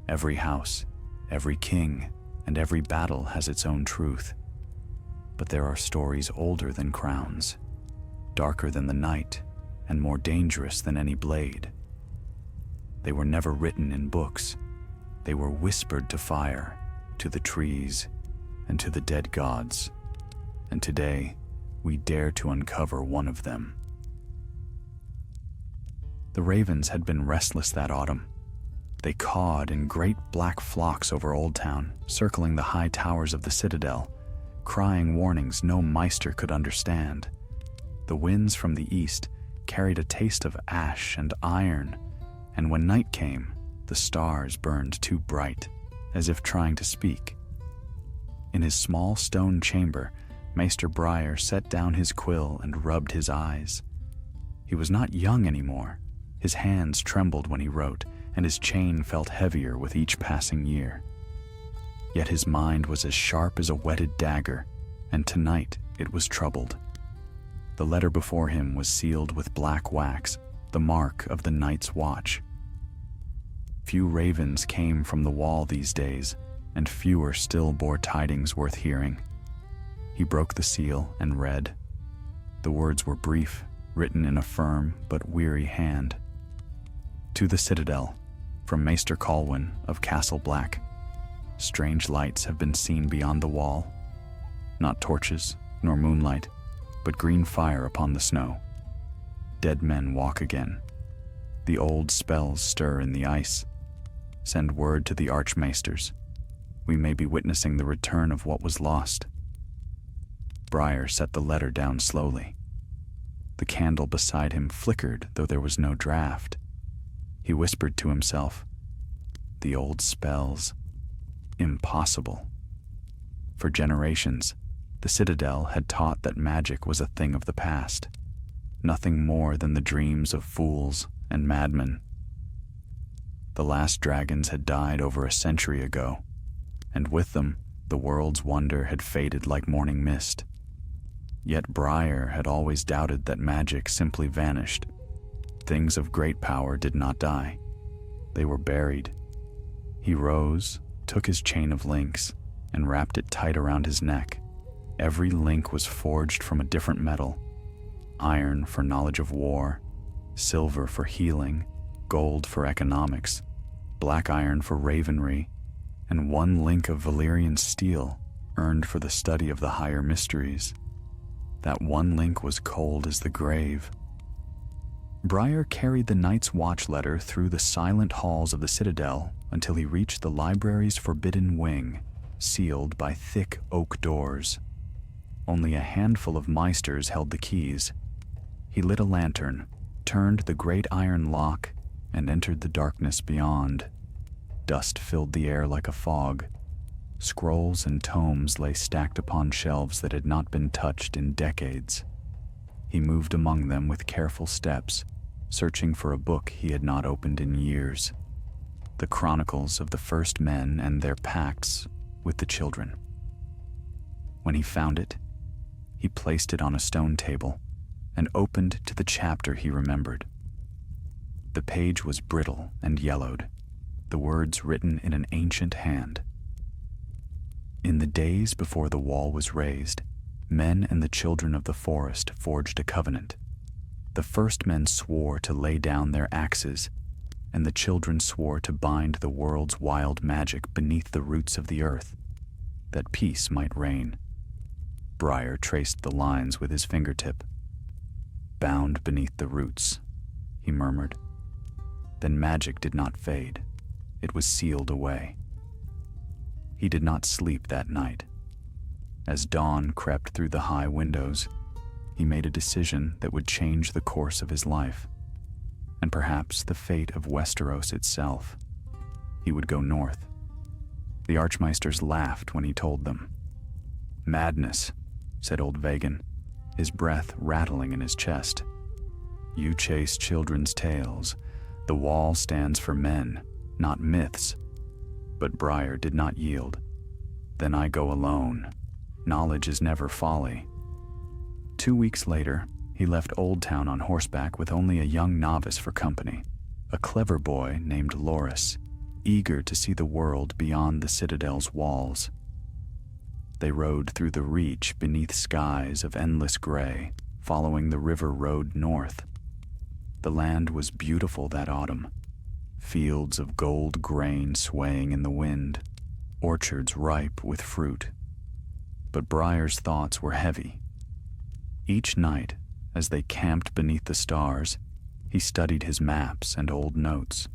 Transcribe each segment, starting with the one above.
Every house, every king, and every battle has its own truth. But there are stories older than crowns, darker than the night, and more dangerous than any blade. They were never written in books. They were whispered to fire, to the trees, and to the dead gods. And today, we dare to uncover one of them. The ravens had been restless that autumn. They cawed in great black flocks over Old Town, circling the high towers of the citadel, crying warnings no maester could understand. The winds from the east carried a taste of ash and iron, and when night came, the stars burned too bright, as if trying to speak. In his small stone chamber, Maester Briar set down his quill and rubbed his eyes. He was not young anymore. His hands trembled when he wrote, and his chain felt heavier with each passing year. Yet his mind was as sharp as a whetted dagger, and tonight it was troubled. The letter before him was sealed with black wax, the mark of the night's watch. Few ravens came from the wall these days, and fewer still bore tidings worth hearing. He broke the seal and read. The words were brief, written in a firm but weary hand. To the citadel, from Maester Colwyn of Castle Black. Strange lights have been seen beyond the wall. Not torches, nor moonlight, but green fire upon the snow. Dead men walk again. The old spells stir in the ice. Send word to the archmaesters. We may be witnessing the return of what was lost. Briar set the letter down slowly. The candle beside him flickered, though there was no draught. He whispered to himself, "The old spells. Impossible." For generations, the citadel had taught that magic was a thing of the past, nothing more than the dreams of fools and madmen. The last dragons had died over a century ago, and with them, the world's wonder had faded like morning mist. Yet Briar had always doubted that magic simply vanished. Things of great power did not die. They were buried. He rose, took his chain of links, and wrapped it tight around his neck. Every link was forged from a different metal. Iron for knowledge of war, silver for healing, gold for economics, black iron for ravenry, and one link of Valyrian steel earned for the study of the higher mysteries. That one link was cold as the grave. Briar carried the Night's Watch letter through the silent halls of the citadel until he reached the library's forbidden wing, sealed by thick oak doors. Only a handful of maesters held the keys. He lit a lantern, turned the great iron lock, and entered the darkness beyond. Dust filled the air like a fog. Scrolls and tomes lay stacked upon shelves that had not been touched in decades. He moved among them with careful steps, searching for a book he had not opened in years. The chronicles of the first men and their pacts with the children. When he found it, he placed it on a stone table and opened to the chapter he remembered. The page was brittle and yellowed, the words written in an ancient hand. In the days before the wall was raised, men and the children of the forest forged a covenant. The first men swore to lay down their axes, and the children swore to bind the world's wild magic beneath the roots of the earth, that peace might reign. Briar traced the lines with his fingertip. "Bound beneath the roots," he murmured. Then magic did not fade. It was sealed away. He did not sleep that night. As dawn crept through the high windows, he made a decision that would change the course of his life, and perhaps the fate of Westeros itself. He would go north. The Archmaesters laughed when he told them. "Madness," said old Vagan, his breath rattling in his chest. "You chase children's tales. The wall stands for men, not myths." But Briar did not yield. "Then I go alone. Knowledge is never folly." 2 weeks later, he left Old Town on horseback with only a young novice for company, a clever boy named Loras, eager to see the world beyond the citadel's walls. They rode through the reach beneath skies of endless gray, following the river road north. The land was beautiful that autumn, fields of gold grain swaying in the wind, orchards ripe with fruit. But Briar's thoughts were heavy. Each night, as they camped beneath the stars, he studied his maps and old notes.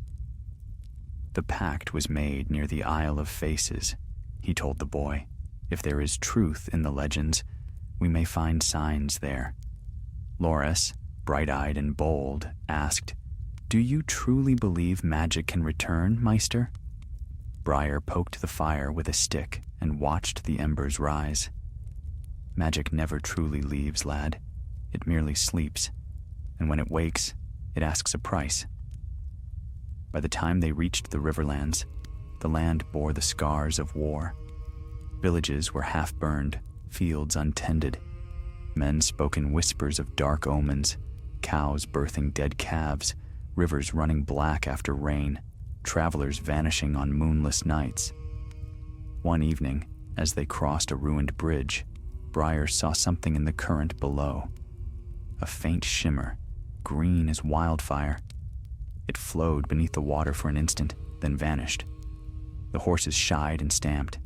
The pact was made near the Isle of Faces, he told the boy. If there is truth in the legends, we may find signs there. Loras, bright-eyed and bold, asked, "Do you truly believe magic can return, Maester?" Briar poked the fire with a stick and watched the embers rise. Magic never truly leaves, lad. It merely sleeps, and when it wakes, it asks a price. By the time they reached the Riverlands, the land bore the scars of war. Villages were half-burned, fields untended. Men spoke in whispers of dark omens, cows birthing dead calves, rivers running black after rain, travelers vanishing on moonless nights. One evening, as they crossed a ruined bridge, Briar saw something in the current below. A faint shimmer, green as wildfire. It flowed beneath the water for an instant, then vanished. The horses shied and stamped.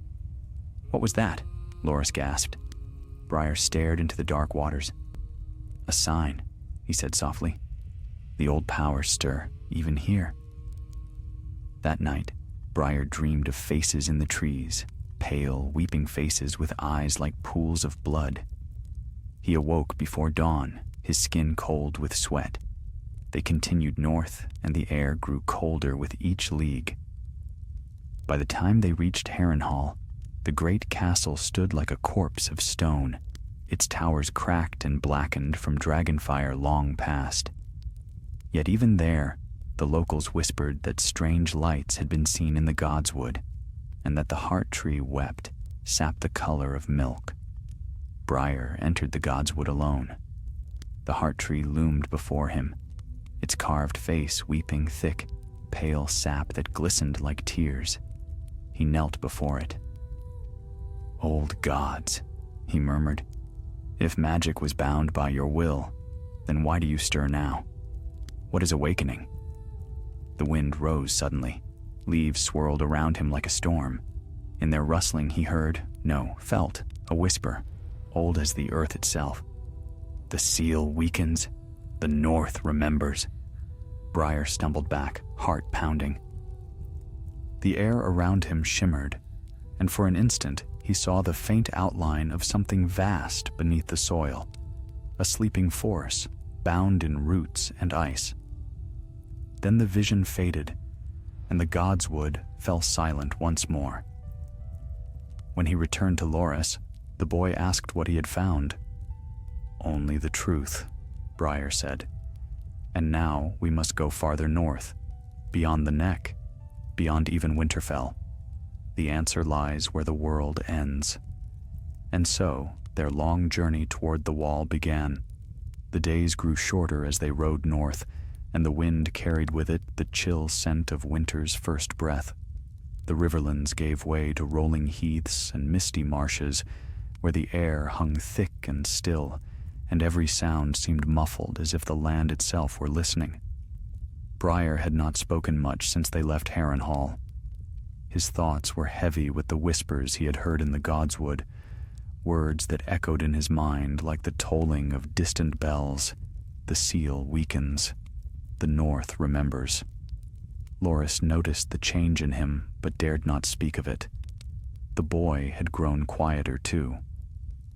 "What was that?" Loras gasped. Briar stared into the dark waters. "A sign," he said softly. "The old powers stir, even here." That night, Briar dreamed of faces in the trees, pale, weeping faces with eyes like pools of blood. He awoke before dawn, his skin cold with sweat. They continued north, and the air grew colder with each league. By the time they reached Harrenhal, the great castle stood like a corpse of stone, its towers cracked and blackened from dragonfire long past. Yet even there, the locals whispered that strange lights had been seen in the godswood, and that the heart tree wept, sap the color of milk. Briar entered the godswood alone. The heart tree loomed before him, its carved face weeping thick, pale sap that glistened like tears. He knelt before it. "Old gods," he murmured, "if magic was bound by your will, then why do you stir now? What is awakening?" The wind rose suddenly. Leaves swirled around him like a storm. In their rustling he heard, no, felt, a whisper, old as the earth itself. "The seal weakens, the north remembers." Briar stumbled back, heart pounding. The air around him shimmered, and for an instant he saw the faint outline of something vast beneath the soil, a sleeping force, bound in roots and ice. Then the vision faded, and the godswood fell silent once more. When he returned to Loras, the boy asked what he had found. "Only the truth," Briar said. "And now we must go farther north, beyond the neck, beyond even Winterfell. The answer lies where the world ends." And so their long journey toward the wall began. The days grew shorter as they rode north, and the wind carried with it the chill scent of winter's first breath. The riverlands gave way to rolling heaths and misty marshes, where the air hung thick and still, and every sound seemed muffled as if the land itself were listening. Briar had not spoken much since they left Harrenhal. His thoughts were heavy with the whispers he had heard in the godswood, words that echoed in his mind like the tolling of distant bells. The seal weakens. The north remembers. Loras noticed the change in him, but dared not speak of it. The boy had grown quieter too.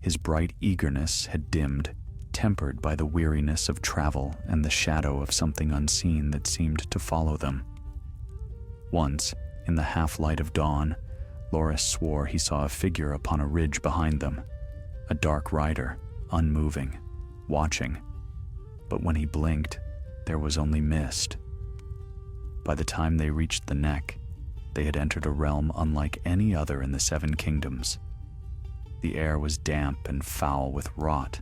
His bright eagerness had dimmed, tempered by the weariness of travel and the shadow of something unseen that seemed to follow them. Once, in the half-light of dawn, Loras swore he saw a figure upon a ridge behind them, a dark rider, unmoving, watching. But when he blinked, there was only mist. By the time they reached the neck, they had entered a realm unlike any other in the Seven Kingdoms. The air was damp and foul with rot,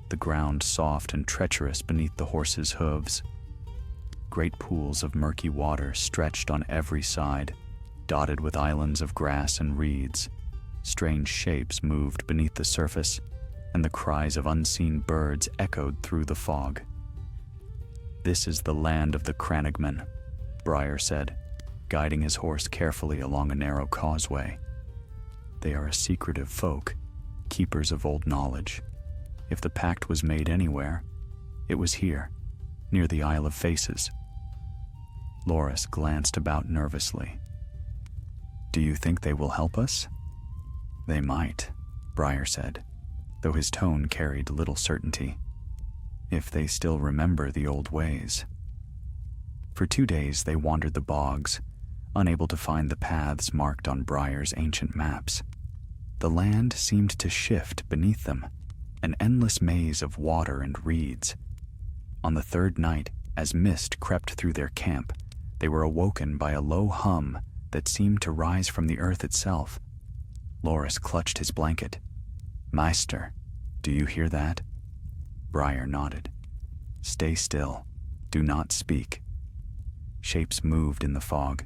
the ground soft and treacherous beneath the horses' hooves. Great pools of murky water stretched on every side, dotted with islands of grass and reeds. Strange shapes moved beneath the surface, and the cries of unseen birds echoed through the fog. "This is the land of the Crannogmen," Briar said, guiding his horse carefully along a narrow causeway. "They are a secretive folk, keepers of old knowledge. If the pact was made anywhere, it was here, near the Isle of Faces." Loras glanced about nervously. "Do you think they will help us?" "They might," Briar said, though his tone carried little certainty. "If they still remember the old ways." For 2 days they wandered the bogs, unable to find the paths marked on Briar's ancient maps. The land seemed to shift beneath them, an endless maze of water and reeds. On the 3rd night, as mist crept through their camp, they were awoken by a low hum that seemed to rise from the earth itself. Loras clutched his blanket. "Maester, do you hear that?" Briar nodded. "Stay still. Do not speak." Shapes moved in the fog,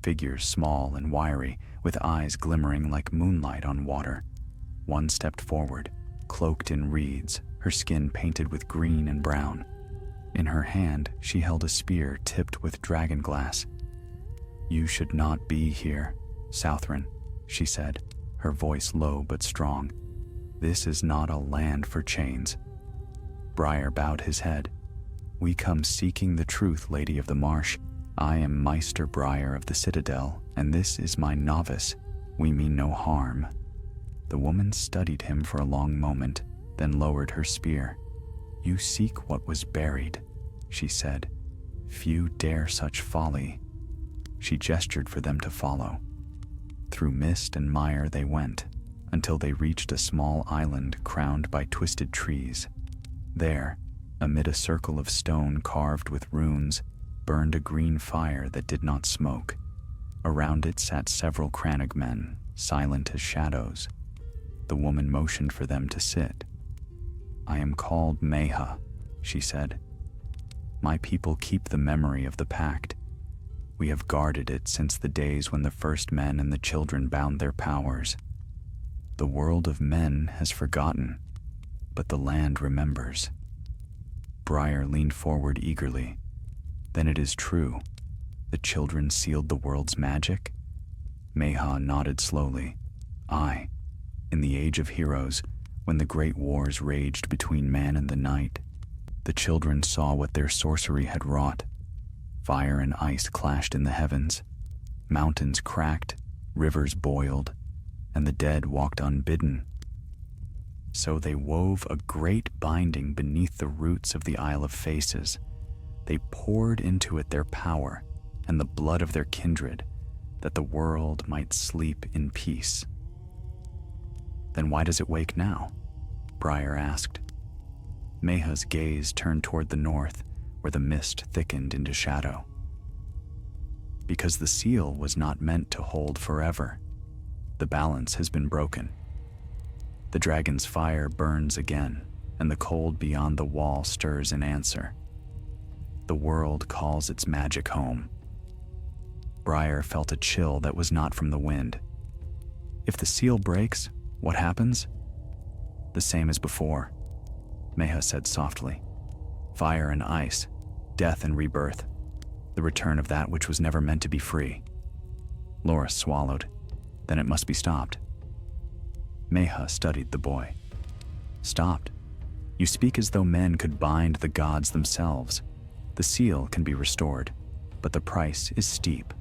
figures small and wiry, with eyes glimmering like moonlight on water. One stepped forward, cloaked in reeds, her skin painted with green and brown. In her hand, she held a spear tipped with dragon glass. "You should not be here, Southron," she said, her voice low but strong. "This is not a land for chains." Briar bowed his head. "We come seeking the truth, Lady of the Marsh. I am Maester Briar of the Citadel, and this is my novice. We mean no harm." The woman studied him for a long moment, then lowered her spear. "You seek what was buried," she said. "Few dare such folly." She gestured for them to follow. Through mist and mire they went, until they reached a small island crowned by twisted trees. There, amid a circle of stone carved with runes, burned a green fire that did not smoke. Around it sat several Crannogmen, silent as shadows. The woman motioned for them to sit. "I am called Meha," she said. "My people keep the memory of the pact. We have guarded it since the days when the first men and the children bound their powers. The world of men has forgotten, but the land remembers." Briar leaned forward eagerly. "Then it is true. The children sealed the world's magic?" Meha nodded slowly. "Aye. In the Age of Heroes, when the great wars raged between man and the night, the children saw what their sorcery had wrought. Fire and ice clashed in the heavens. Mountains cracked, rivers boiled, and the dead walked unbidden. So they wove a great binding beneath the roots of the Isle of Faces. They poured into it their power and the blood of their kindred, that the world might sleep in peace." "Then why does it wake now?" Briar asked. Meha's gaze turned toward the north, where the mist thickened into shadow. "Because the seal was not meant to hold forever. The balance has been broken. The dragon's fire burns again, and the cold beyond the wall stirs in answer. The world calls its magic home." Briar felt a chill that was not from the wind. "If the seal breaks, what happens?" "The same as before," Meha said softly. "Fire and ice, death and rebirth, the return of that which was never meant to be free." Loras swallowed. "Then it must be stopped." Meha studied the boy. "Stopped? You speak as though men could bind the gods themselves. The seal can be restored, but the price is steep.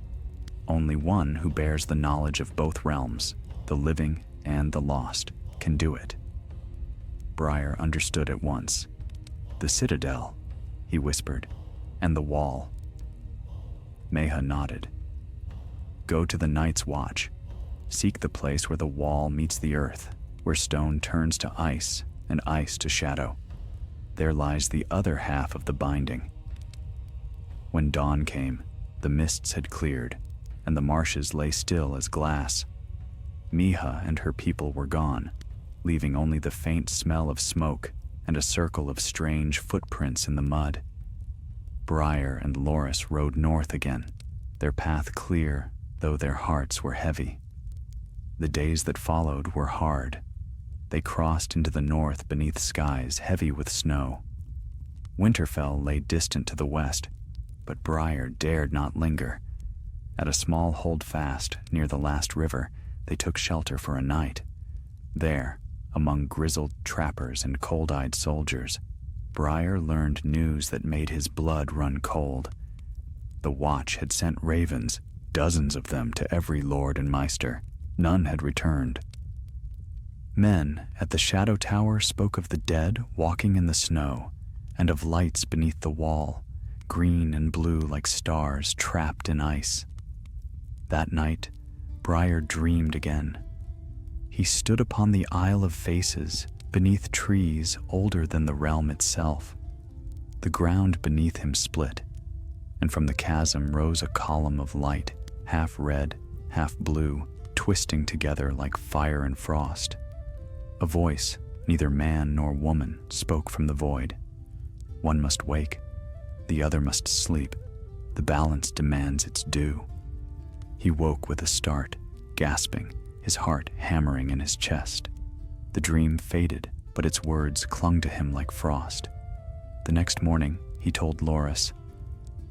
Only one who bears the knowledge of both realms, the living and the lost, can do it." Briar understood at once. "The Citadel," he whispered, "and the wall." Meha nodded. "Go to the Night's Watch. Seek the place where the wall meets the earth, where stone turns to ice and ice to shadow. There lies the other half of the binding." When dawn came, the mists had cleared, and the marshes lay still as glass. Meha and her people were gone, leaving only the faint smell of smoke and a circle of strange footprints in the mud. Briar and Loras rode north again, their path clear, though their hearts were heavy. The days that followed were hard. They crossed into the north beneath skies heavy with snow. Winterfell lay distant to the west, but Briar dared not linger. At a small holdfast near the last river, they took shelter for a night. There, among grizzled trappers and cold-eyed soldiers, Briar learned news that made his blood run cold. The Watch had sent ravens, dozens of them, to every lord and maester. None had returned. Men at the Shadow Tower spoke of the dead walking in the snow, and of lights beneath the wall, green and blue like stars trapped in ice. That night, Briar dreamed again. He stood upon the Isle of Faces, beneath trees older than the realm itself. The ground beneath him split, and from the chasm rose a column of light, half red, half blue, twisting together like fire and frost. A voice, neither man nor woman, spoke from the void. One must wake, the other must sleep. The balance demands its due. He woke with a start, gasping, his heart hammering in his chest. The dream faded, but its words clung to him like frost. The next morning, he told Loras,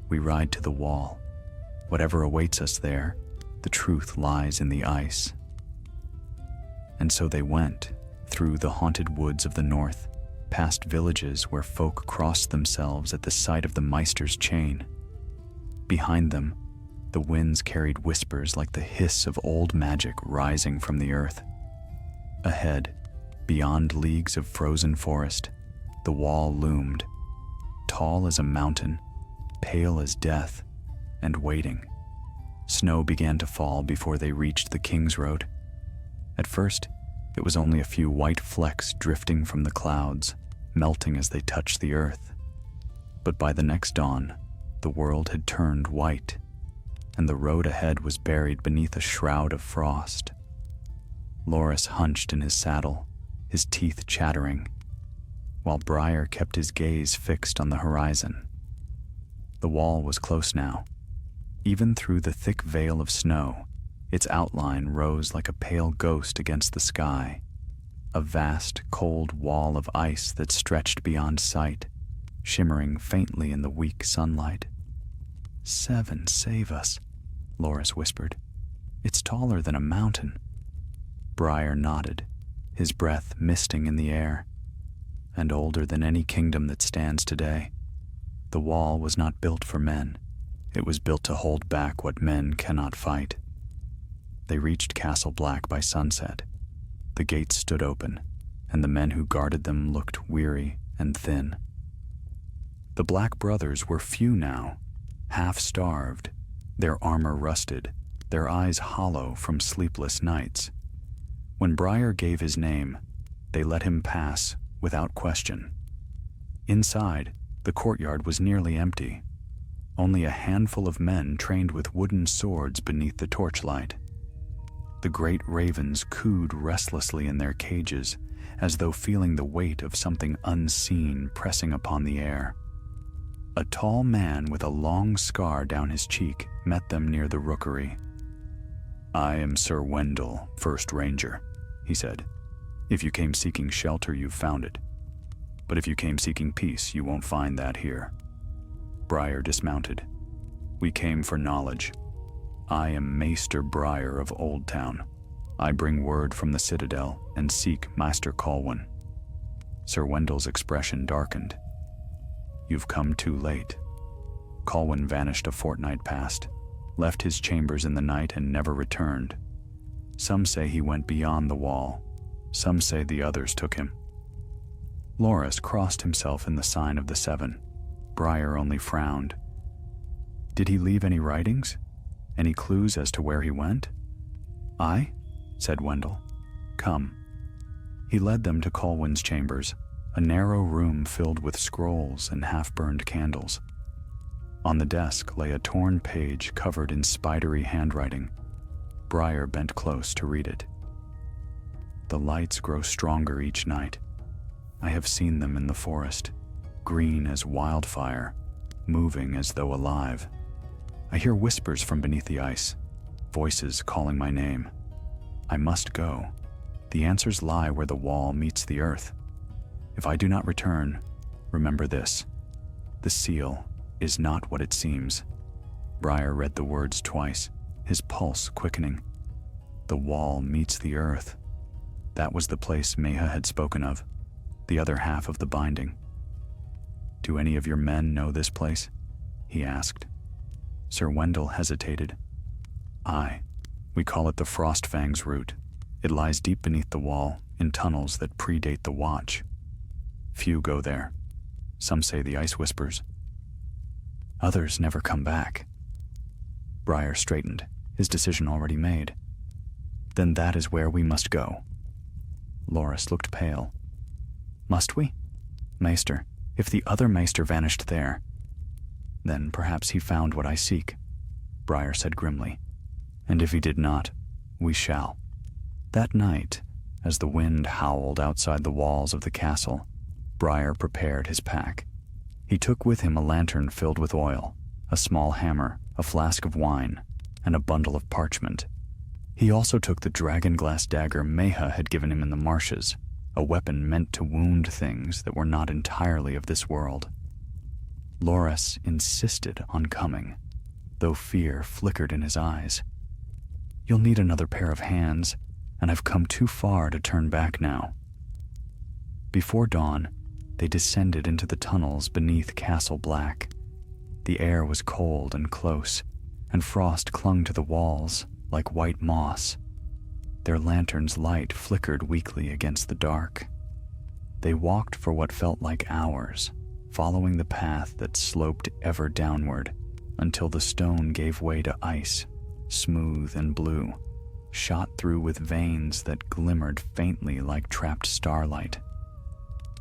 "We ride to the wall. Whatever awaits us there, the truth lies in the ice." And so they went, through the haunted woods of the north, past villages where folk crossed themselves at the sight of the maester's chain. Behind them, the winds carried whispers like the hiss of old magic rising from the earth. Ahead, beyond leagues of frozen forest, the wall loomed, tall as a mountain, pale as death, and waiting. Snow began to fall before they reached the King's Road. At first, it was only a few white flecks drifting from the clouds, melting as they touched the earth. But by the next dawn, the world had turned white, and the road ahead was buried beneath a shroud of frost. Loras hunched in his saddle, his teeth chattering, while Briar kept his gaze fixed on the horizon. The wall was close now. Even through the thick veil of snow, its outline rose like a pale ghost against the sky, a vast, cold wall of ice that stretched beyond sight, shimmering faintly in the weak sunlight. "Seven, save us," Loras whispered. "It's taller than a mountain." Briar nodded, his breath misting in the air. "And older than any kingdom that stands today. The wall was not built for men. It was built to hold back what men cannot fight." They reached Castle Black by sunset. The gates stood open, and the men who guarded them looked weary and thin. The Black Brothers were few now, half-starved, their armor rusted, their eyes hollow from sleepless nights. When Briar gave his name, they let him pass without question. Inside, the courtyard was nearly empty. Only a handful of men trained with wooden swords beneath the torchlight. The great ravens cooed restlessly in their cages, as though feeling the weight of something unseen pressing upon the air. A tall man with a long scar down his cheek met them near the rookery. "I am Sir Wendell, First Ranger," he said. "If you came seeking shelter, you've found it. But if you came seeking peace, you won't find that here." Briar dismounted. "We came for knowledge. I am Maester Briar of Old Town. I bring word from the Citadel and seek Maester Colwyn." Sir Wendell's expression darkened. "You've come too late. Colwyn vanished a fortnight past, left his chambers in the night and never returned. Some say he went beyond the wall. Some say the others took him." Loras crossed himself in the sign of the Seven. Briar only frowned. "Did he leave any writings? Any clues as to where he went?" "Aye," said Wendell. "Come." He led them to Colwyn's chambers, a narrow room filled with scrolls and half-burned candles. On the desk lay a torn page covered in spidery handwriting. Briar bent close to read it. "The lights grow stronger each night. I have seen them in the forest, green as wildfire, moving as though alive. I hear whispers from beneath the ice, voices calling my name. I must go. The answers lie where the wall meets the earth. If I do not return, remember this. The seal is not what it seems. Briar read the words twice, his pulse quickening. The wall meets the earth. That was the place Meha had spoken of, the other half of the binding. Do any of your men know this place? He asked. Sir Wendell hesitated. Aye, we call it the Frostfang's Root. It lies deep beneath the wall, in tunnels that predate the Watch. Few go there. Some say the Ice Whispers. Others never come back. Briar straightened, his decision already made. Then that is where we must go. Loras looked pale. Must we? Maester, if the other Maester vanished there, then perhaps he found what I seek, Briar said grimly. And if he did not, we shall. That night, as the wind howled outside the walls of the castle, Briar prepared his pack. He took with him a lantern filled with oil, a small hammer, a flask of wine, and a bundle of parchment. He also took the dragon-glass dagger Meha had given him in the marshes, a weapon meant to wound things that were not entirely of this world. Loras insisted on coming, though fear flickered in his eyes. You'll need another pair of hands, and I've come too far to turn back now. Before dawn, they descended into the tunnels beneath Castle Black. The air was cold and close, and frost clung to the walls like white moss. Their lantern's light flickered weakly against the dark. They walked for what felt like hours, following the path that sloped ever downward until the stone gave way to ice, smooth and blue, shot through with veins that glimmered faintly like trapped starlight.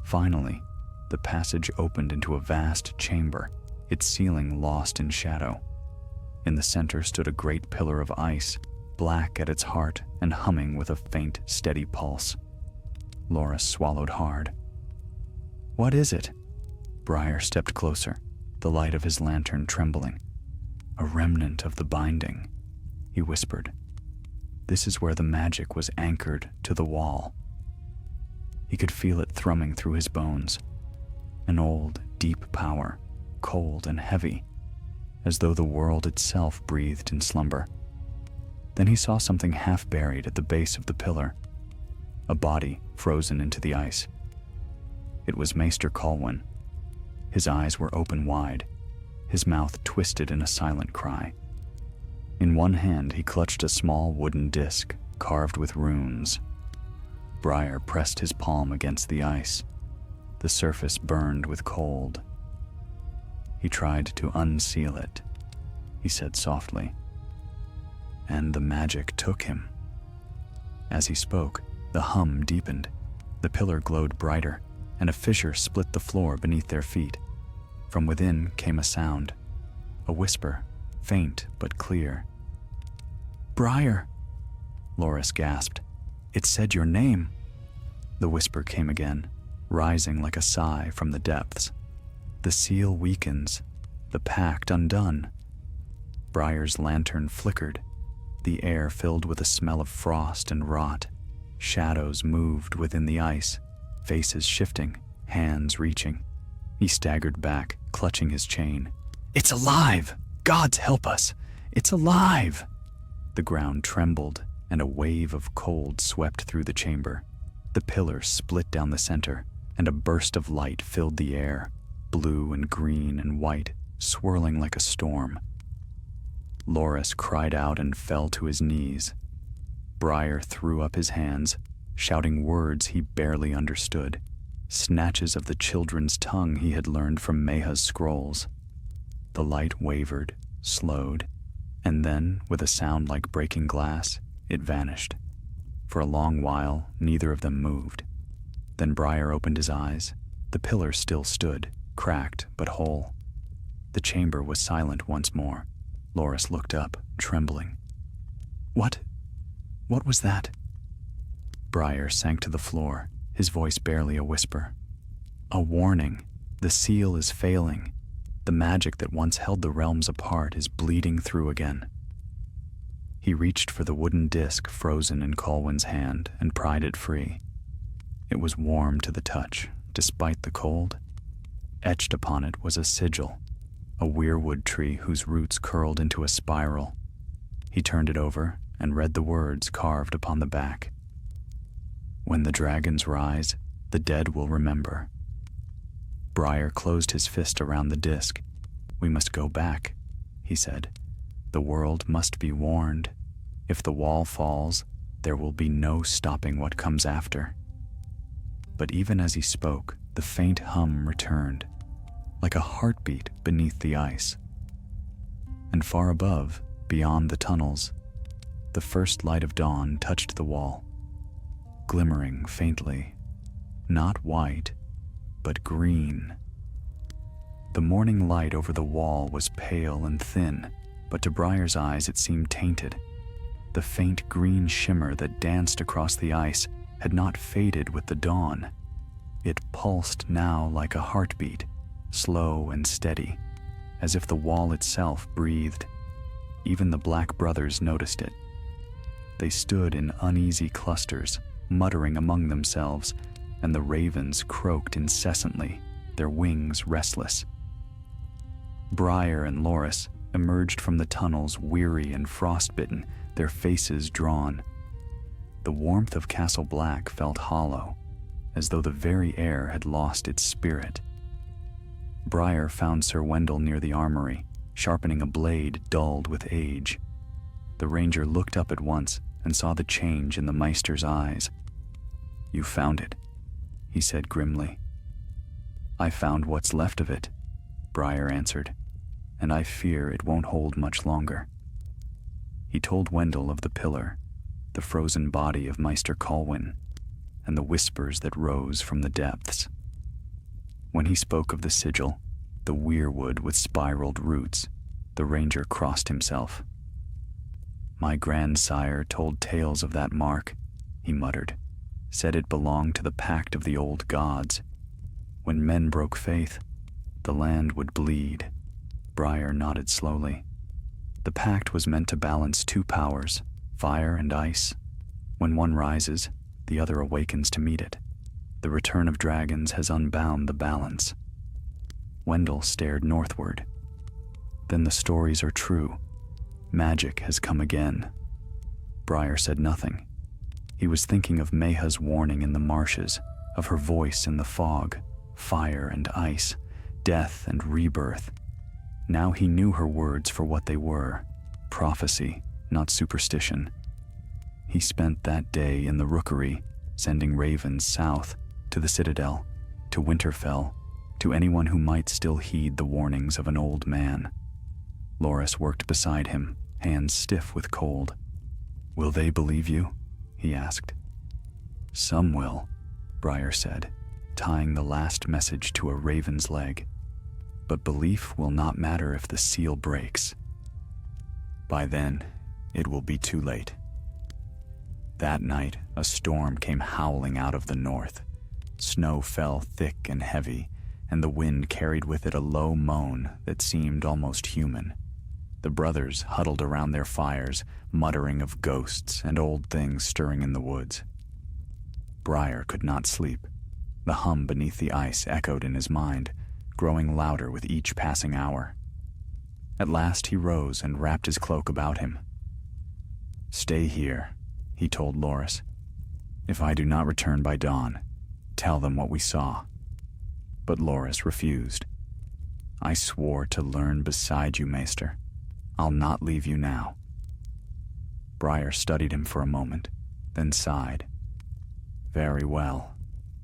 Finally, the passage opened into a vast chamber, its ceiling lost in shadow. In the center stood a great pillar of ice, black at its heart and humming with a faint, steady pulse. Loras swallowed hard. What is it? Briar stepped closer, the light of his lantern trembling. A remnant of the binding, he whispered. This is where the magic was anchored to the wall. He could feel it thrumming through his bones. An old, deep power, cold and heavy, as though the world itself breathed in slumber. Then he saw something half buried at the base of the pillar, a body frozen into the ice. It was Maester Colwyn. His eyes were open wide, his mouth twisted in a silent cry. In one hand he clutched a small wooden disc carved with runes. Briar pressed his palm against the ice. The surface burned with cold. He tried to unseal it, he said softly. And the magic took him. As he spoke, the hum deepened. The pillar glowed brighter, and a fissure split the floor beneath their feet. From within came a sound, a whisper, faint but clear. Briar, Loras gasped. It said your name. The whisper came again, rising like a sigh from the depths. The seal weakens, the pact undone. Briar's lantern flickered, the air filled with a smell of frost and rot. Shadows moved within the ice, faces shifting, hands reaching. He staggered back, clutching his chain. It's alive! Gods help us! It's alive! The ground trembled, and a wave of cold swept through the chamber. The pillar split down the center, and a burst of light filled the air, blue and green and white, swirling like a storm. Loras cried out and fell to his knees. Briar threw up his hands, shouting words he barely understood, snatches of the children's tongue he had learned from Meha's scrolls. The light wavered, slowed, and then, with a sound like breaking glass, it vanished. For a long while, neither of them moved. Then Briar opened his eyes. The pillar still stood, cracked but whole. The chamber was silent once more. Loras looked up, trembling. What was that? Briar sank to the floor, his voice barely a whisper. A warning. The seal is failing. The magic that once held the realms apart is bleeding through again. He reached for the wooden disc frozen in Colwyn's hand and pried it free. It was warm to the touch, despite the cold. Etched upon it was a sigil, a weirwood tree whose roots curled into a spiral. He turned it over and read the words carved upon the back. "When the dragons rise, the dead will remember." Briar closed his fist around the disc. "We must go back," he said. "The world must be warned. If the wall falls, there will be no stopping what comes after." But even as he spoke, the faint hum returned, like a heartbeat beneath the ice. And far above, beyond the tunnels, the first light of dawn touched the wall, glimmering faintly, not white, but green. The morning light over the wall was pale and thin, but to Briar's eyes it seemed tainted. The faint green shimmer that danced across the ice had not faded with the dawn. It pulsed now like a heartbeat, slow and steady, as if the wall itself breathed. Even the Black Brothers noticed it. They stood in uneasy clusters, muttering among themselves, and the ravens croaked incessantly, their wings restless. Briar and Loras emerged from the tunnels weary and frostbitten, their faces drawn. The warmth of Castle Black felt hollow, as though the very air had lost its spirit. Briar found Sir Wendell near the armory, sharpening a blade dulled with age. The ranger looked up at once and saw the change in the maester's eyes. "You found it," he said grimly. "I found what's left of it," Briar answered, "and I fear it won't hold much longer." He told Wendell of the pillar, the frozen body of Maester Colwyn, and the whispers that rose from the depths. When he spoke of the sigil, the weirwood with spiraled roots, the ranger crossed himself. "My grandsire told tales of that mark," he muttered, "said it belonged to the pact of the old gods. When men broke faith, the land would bleed." Briar nodded slowly. "The pact was meant to balance two powers, fire and ice. When one rises, the other awakens to meet it. The return of dragons has unbound the balance." Wendell stared northward. "Then the stories are true. Magic has come again." Briar said nothing. He was thinking of Mayha's warning in the marshes, of her voice in the fog, fire and ice, death and rebirth. Now he knew her words for what they were, prophecy, not superstition. He spent that day in the rookery, sending ravens south, to the citadel, to Winterfell, to anyone who might still heed the warnings of an old man. Loras worked beside him, hands stiff with cold. "Will they believe you?" he asked. "Some will," Briar said, tying the last message to a raven's leg. "But belief will not matter if the seal breaks. By then, it will be too late." That night, a storm came howling out of the north. Snow fell thick and heavy, and the wind carried with it a low moan that seemed almost human. The brothers huddled around their fires, muttering of ghosts and old things stirring in the woods. Briar could not sleep. The hum beneath the ice echoed in his mind, growing louder with each passing hour. At last he rose and wrapped his cloak about him. "Stay here," he told Loras. "If I do not return by dawn, tell them what we saw." But Loras refused. "I swore to learn beside you, Maester. I'll not leave you now." Briar studied him for a moment, then sighed. "Very well,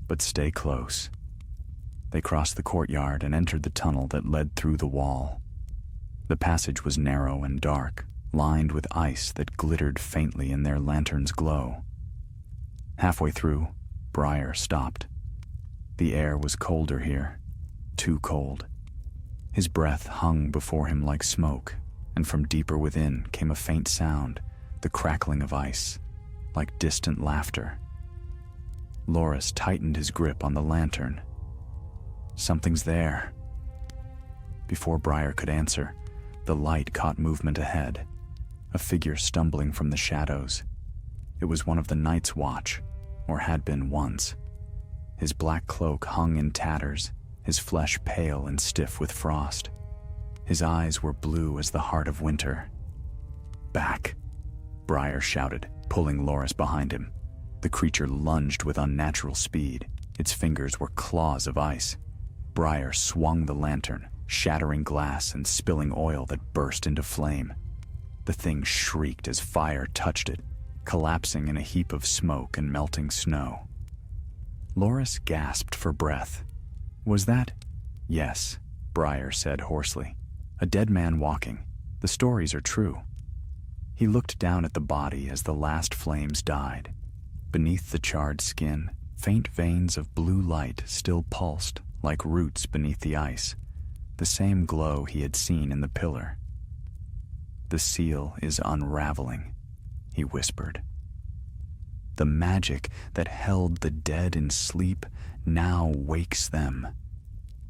but stay close." They crossed the courtyard and entered the tunnel that led through the wall. The passage was narrow and dark, lined with ice that glittered faintly in their lantern's glow. Halfway through, Briar stopped. The air was colder here, too cold. His breath hung before him like smoke, and from deeper within came a faint sound, the crackling of ice, like distant laughter. Loras tightened his grip on the lantern. "Something's there." Before Briar could answer, the light caught movement ahead. a figure stumbling from the shadows. It was one of the Night's Watch, or had been once. His black cloak hung in tatters, his flesh pale and stiff with frost. His eyes were blue as the heart of winter. "Back!" Briar shouted, pulling Loras behind him. The creature lunged with unnatural speed. Its fingers were claws of ice. Briar swung the lantern, shattering glass and spilling oil that burst into flame. The thing shrieked as fire touched it, collapsing in a heap of smoke and melting snow. Loras gasped for breath. "Was that?" "Yes," Briar said hoarsely. "A dead man walking. The stories are true." He looked down at the body as the last flames died. Beneath the charred skin, faint veins of blue light still pulsed like roots beneath the ice, the same glow he had seen in the pillar. "The seal is unraveling," he whispered. The magic that held the dead in sleep now wakes them.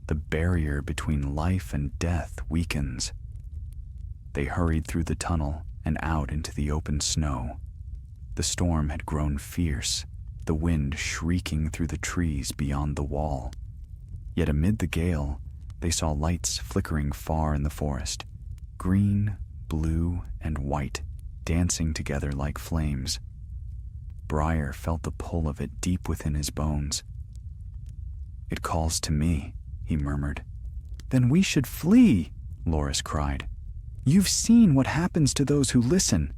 The barrier between life and death weakens. They hurried through the tunnel and out into the open snow. The storm had grown fierce, the wind shrieking through the trees beyond the wall. Yet amid the gale, they saw lights flickering far in the forest, green, blue, and white, dancing together like flames. Briar felt the pull of it deep within his bones. "It calls to me," he murmured. "Then we should flee," Loras cried. "You've seen what happens to those who listen."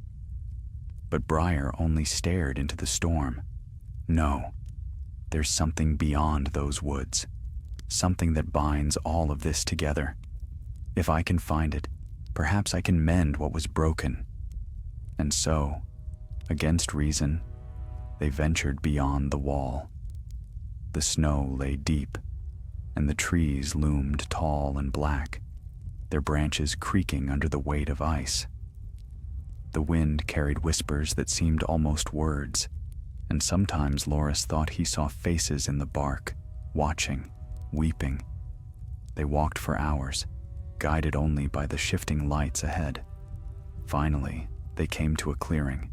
But Briar only stared into the storm. "No, there's something beyond those woods, something that binds all of this together. If I can find it, perhaps I can mend what was broken." And so, against reason, they ventured beyond the wall. The snow lay deep, and the trees loomed tall and black, their branches creaking under the weight of ice. The wind carried whispers that seemed almost words, and sometimes Loras thought he saw faces in the bark, watching, weeping. They walked for hours, guided only by the shifting lights ahead. Finally, they came to a clearing.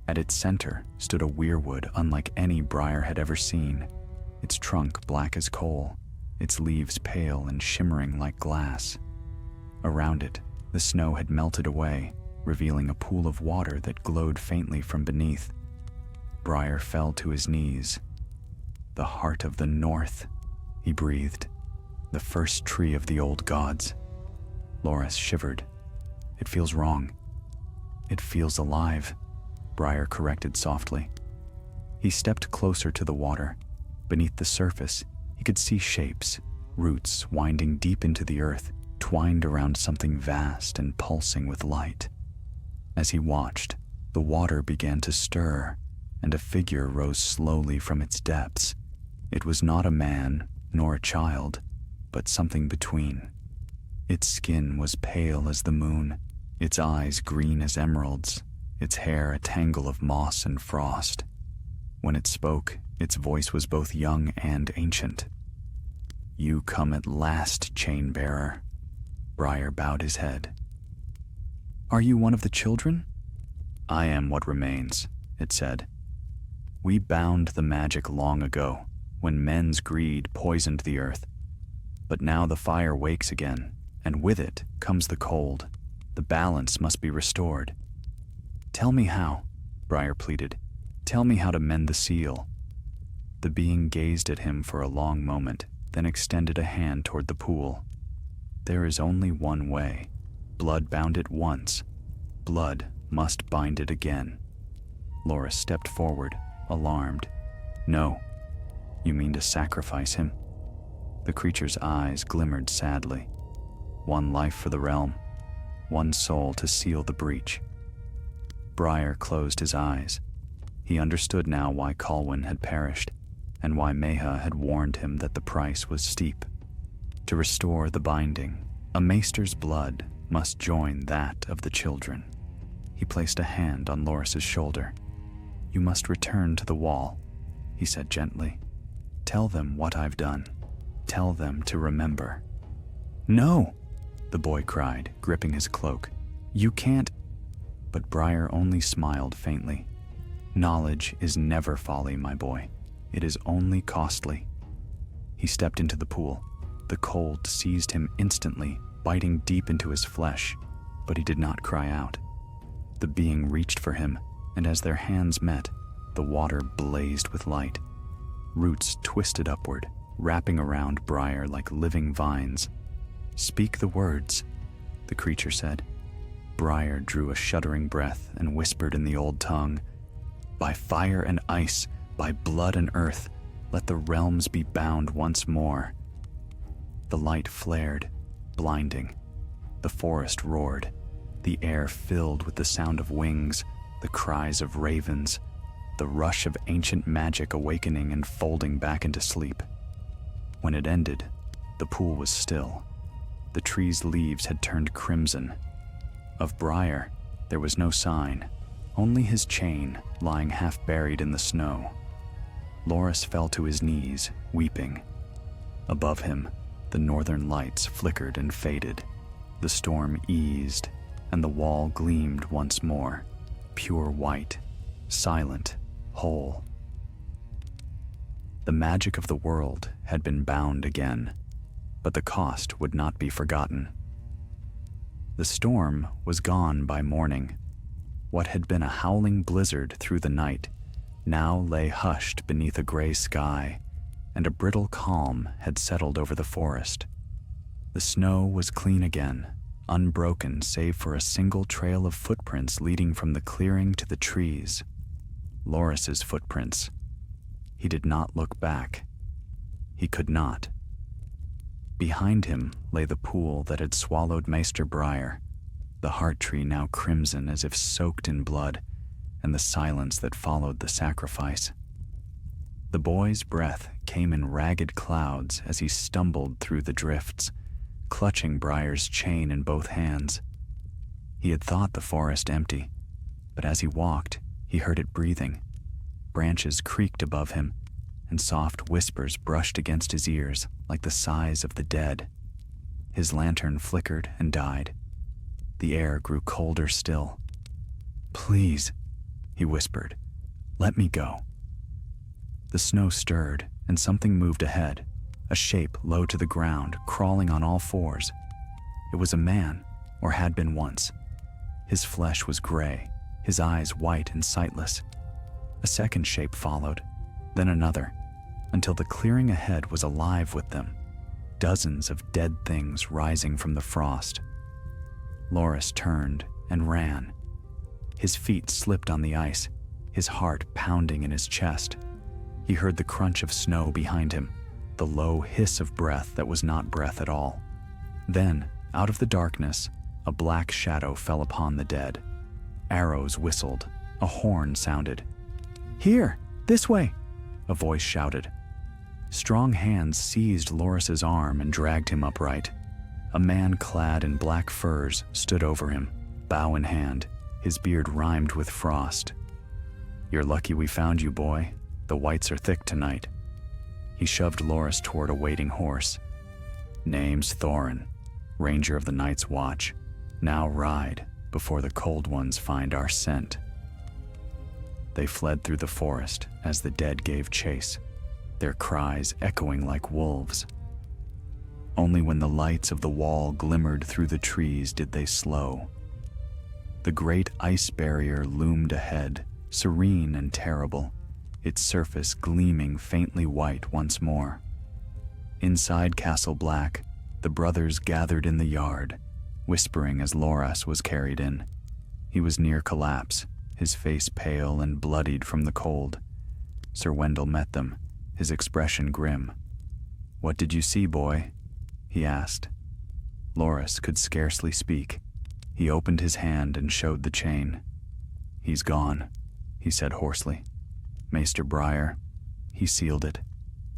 At its center stood a weirwood unlike any Briar had ever seen, its trunk black as coal, its leaves pale and shimmering like glass. Around it, the snow had melted away, revealing a pool of water that glowed faintly from beneath. Briar fell to his knees. "The heart of the North," he breathed. "The first tree of the old gods." Loras shivered. "It feels wrong." "It feels alive," Briar corrected softly. He stepped closer to the water. Beneath the surface, he could see shapes, roots winding deep into the earth, twined around something vast and pulsing with light. As he watched, the water began to stir, and a figure rose slowly from its depths. It was not a man, nor a child, but something between. Its skin was pale as the moon, its eyes green as emeralds, its hair a tangle of moss and frost. When it spoke, its voice was both young and ancient. "You come at last, chain-bearer." Briar bowed his head. "Are you one of the children?" "I am what remains," it said. "We bound the magic long ago, when men's greed poisoned the earth. But now the fire wakes again, and with it comes the cold. The balance must be restored." "Tell me how," Briar pleaded. "Tell me how to mend the seal." The being gazed at him for a long moment, then extended a hand toward the pool. "There is only one way. Blood bound it once. Blood must bind it again." Loras stepped forward, alarmed. "No. You mean to sacrifice him?" The creature's eyes glimmered sadly. "One life for the realm, one soul to seal the breach." Briar closed his eyes. He understood now why Colwyn had perished, and why Meha had warned him that the price was steep. To restore the binding, a maester's blood must join that of the children. He placed a hand on Loras's shoulder. "You must return to the wall," he said gently. "Tell them what I've done. Tell them to remember." "No!" the boy cried, gripping his cloak. "You can't." But Briar only smiled faintly. Knowledge is never folly, my boy. It is only costly. He stepped into the pool. The cold seized him instantly, biting deep into his flesh, but he did not cry out. The being reached for him, and as their hands met, the water blazed with light. Roots twisted upward, wrapping around Briar like living vines. "Speak the words," the creature said. Briar drew a shuddering breath and whispered in the old tongue, "By fire and ice, by blood and earth, let the realms be bound once more." The light flared, blinding. The forest roared, the air filled with the sound of wings, the cries of ravens, the rush of ancient magic awakening and folding back into sleep. When it ended, the pool was still. The tree's leaves had turned crimson. Of Briar, there was no sign, only his chain lying half buried in the snow. Loras fell to his knees, weeping. Above him, the northern lights flickered and faded. The storm eased, and the wall gleamed once more, pure white, silent, whole. The magic of the world had been bound again, but the cost would not be forgotten. The storm was gone by morning. What had been a howling blizzard through the night now lay hushed beneath a gray sky, and a brittle calm had settled over the forest. The snow was clean again, unbroken save for a single trail of footprints leading from the clearing to the trees. Loras's footprints. He did not look back. He could not. Behind him lay the pool that had swallowed Maester Briar, the heart tree now crimson as if soaked in blood, and the silence that followed the sacrifice. The boy's breath came in ragged clouds as he stumbled through the drifts, clutching Briar's chain in both hands. He had thought the forest empty, but as he walked, he heard it breathing. Branches creaked above him, and soft whispers brushed against his ears like the sighs of the dead. His lantern flickered and died. The air grew colder still. "Please," he whispered, "let me go." The snow stirred, and something moved ahead, a shape low to the ground, crawling on all fours. It was a man, or had been once. His flesh was gray, his eyes white and sightless. A second shape followed, then another, until the clearing ahead was alive with them, dozens of dead things rising from the frost. Loras turned and ran. His feet slipped on the ice, his heart pounding in his chest. He heard the crunch of snow behind him, the low hiss of breath that was not breath at all. Then, out of the darkness, a black shadow fell upon the dead. Arrows whistled, a horn sounded. "Here, this way," a voice shouted. Strong hands seized Loras's arm and dragged him upright. A man clad in black furs stood over him, bow in hand, his beard rimed with frost. "You're lucky we found you, boy. The whites are thick tonight." He shoved Loras toward a waiting horse. "Name's Thorin, Ranger of the Night's Watch. Now ride, before the cold ones find our scent." They fled through the forest as the dead gave chase, their cries echoing like wolves. Only when the lights of the wall glimmered through the trees did they slow. The great ice barrier loomed ahead, serene and terrible, its surface gleaming faintly white once more. Inside Castle Black, the brothers gathered in the yard, whispering as Loras was carried in. He was near collapse, his face pale and bloodied from the cold. Sir Wendell met them, his expression grim. "What did you see, boy?" he asked. Loras could scarcely speak. He opened his hand and showed the chain. "He's gone," he said hoarsely. "Maester Briar, he sealed it.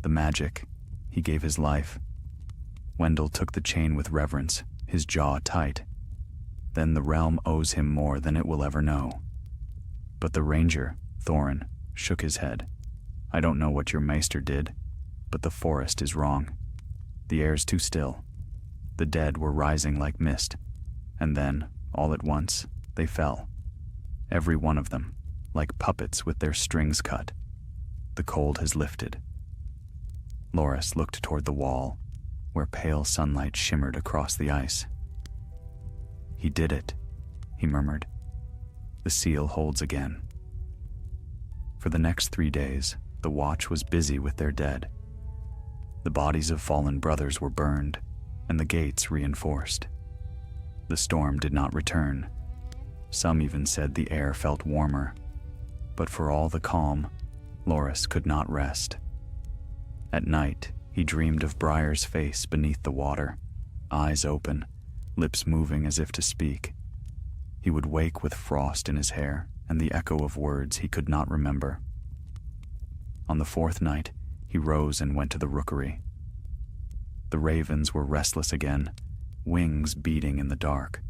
The magic, he gave his life." Wendell took the chain with reverence, his jaw tight. "Then the realm owes him more than it will ever know." But the ranger, Thorin, shook his head. "I don't know what your maester did, but the forest is wrong. The air's too still. The dead were rising like mist, and then, all at once, they fell. every one of them, like puppets with their strings cut. The cold has lifted. Loras looked toward the wall, where pale sunlight shimmered across the ice. "He did it," he murmured. "The seal holds again." For the next 3 days, the watch was busy with their dead. The bodies of fallen brothers were burned, and the gates reinforced. The storm did not return. Some even said the air felt warmer. But for all the calm, Loras could not rest. At night, he dreamed of Briar's face beneath the water, eyes open, lips moving as if to speak. He would wake with frost in his hair and the echo of words he could not remember. On the 4th night, he rose and went to the rookery. The ravens were restless again, wings beating in the dark.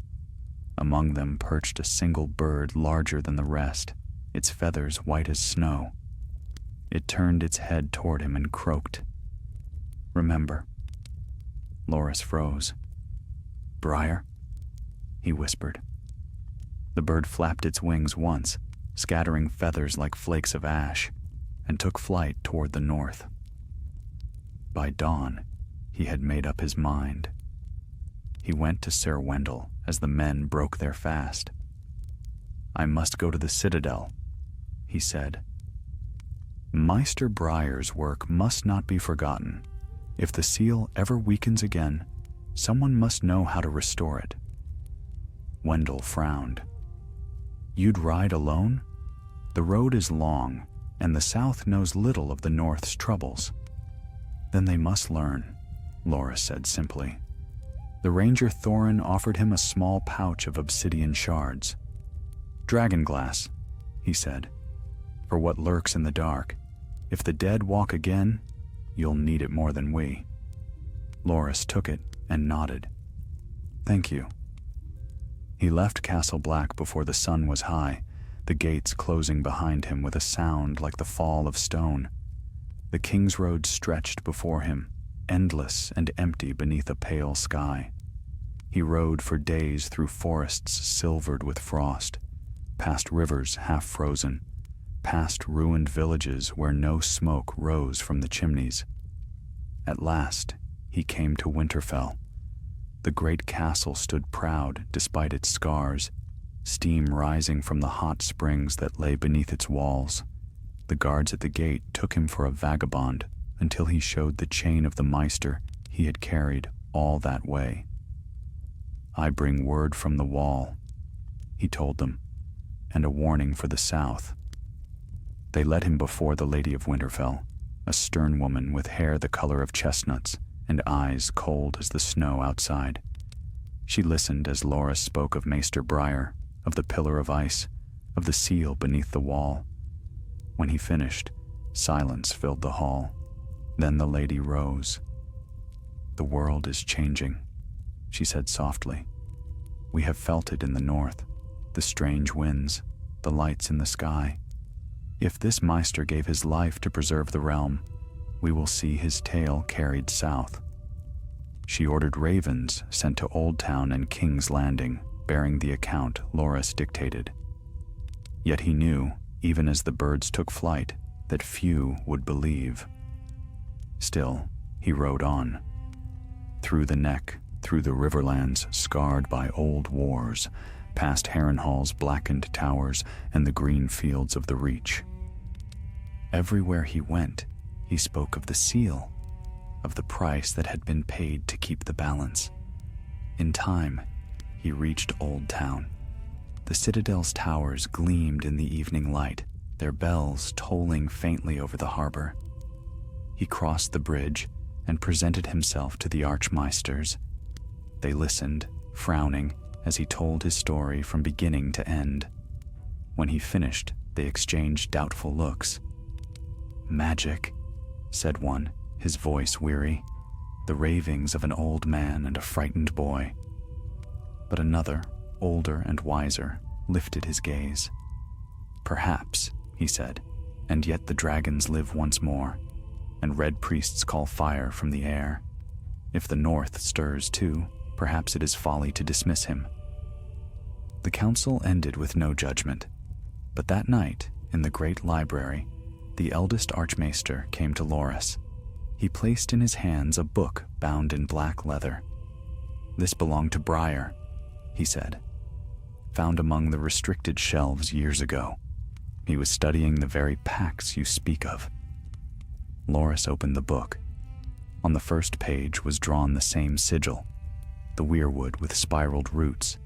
Among them perched a single bird larger than the rest, its feathers white as snow. It turned its head toward him and croaked. "Remember." Loras froze. "Briar?" he whispered. The bird flapped its wings once, scattering feathers like flakes of ash, and took flight toward the north. By dawn, he had made up his mind. He went to Sir Wendell as the men broke their fast. "I must go to the citadel," he said. "Maester Briar's work must not be forgotten. If the seal ever weakens again, someone must know how to restore it." Wendell frowned. "You'd ride alone? The road is long, and the South knows little of the North's troubles." "Then they must learn," Loras said simply. The ranger Thorin offered him a small pouch of obsidian shards. "Dragon glass," he said, "for what lurks in the dark. If the dead walk again, you'll need it more than we." Loras took it and nodded. "Thank you." He left Castle Black before the sun was high, the gates closing behind him with a sound like the fall of stone. The King's Road stretched before him, endless and empty beneath a pale sky. He rode for days through forests silvered with frost, past rivers half frozen, past ruined villages where no smoke rose from the chimneys. At last, he came to Winterfell. The great castle stood proud despite its scars, steam rising from the hot springs that lay beneath its walls. The guards at the gate took him for a vagabond until he showed the chain of the maester he had carried all that way. "I bring word from the wall," he told them, "and a warning for the South." They led him before the Lady of Winterfell, a stern woman with hair the color of chestnuts and eyes cold as the snow outside. She listened as Loras spoke of Maester Briar, of the pillar of ice, of the seal beneath the wall. When he finished, silence filled the hall. Then the lady rose. "The world is changing," she said softly. "We have felt it in the north, the strange winds, the lights in the sky. If this maester gave his life to preserve the realm, we will see his tale carried south." She ordered ravens sent to Old Town and King's Landing, bearing the account Loras dictated. Yet he knew, even as the birds took flight, that few would believe. Still, he rode on. Through the neck, through the riverlands scarred by old wars, past Harrenhal's blackened towers and the green fields of the Reach. Everywhere he went, he spoke of the seal, of the price that had been paid to keep the balance. In time, he reached Old Town. The citadel's towers gleamed in the evening light, their bells tolling faintly over the harbor. He crossed the bridge and presented himself to the archmaesters. They listened, frowning, as he told his story from beginning to end. When he finished, they exchanged doubtful looks. "Magic," said one, his voice weary, "the ravings of an old man and a frightened boy." But another, older and wiser, lifted his gaze. "Perhaps," he said, "and yet the dragons live once more, and red priests call fire from the air. If the north stirs too, perhaps it is folly to dismiss him." The council ended with no judgment. But that night, in the great library, the eldest archmaester came to Loras. He placed in his hands a book bound in black leather. "This belonged to Briar," he said, "found among the restricted shelves years ago. He was studying the very pacts you speak of." Loras opened the book. On the first page was drawn the same sigil, the weirwood with spiraled roots.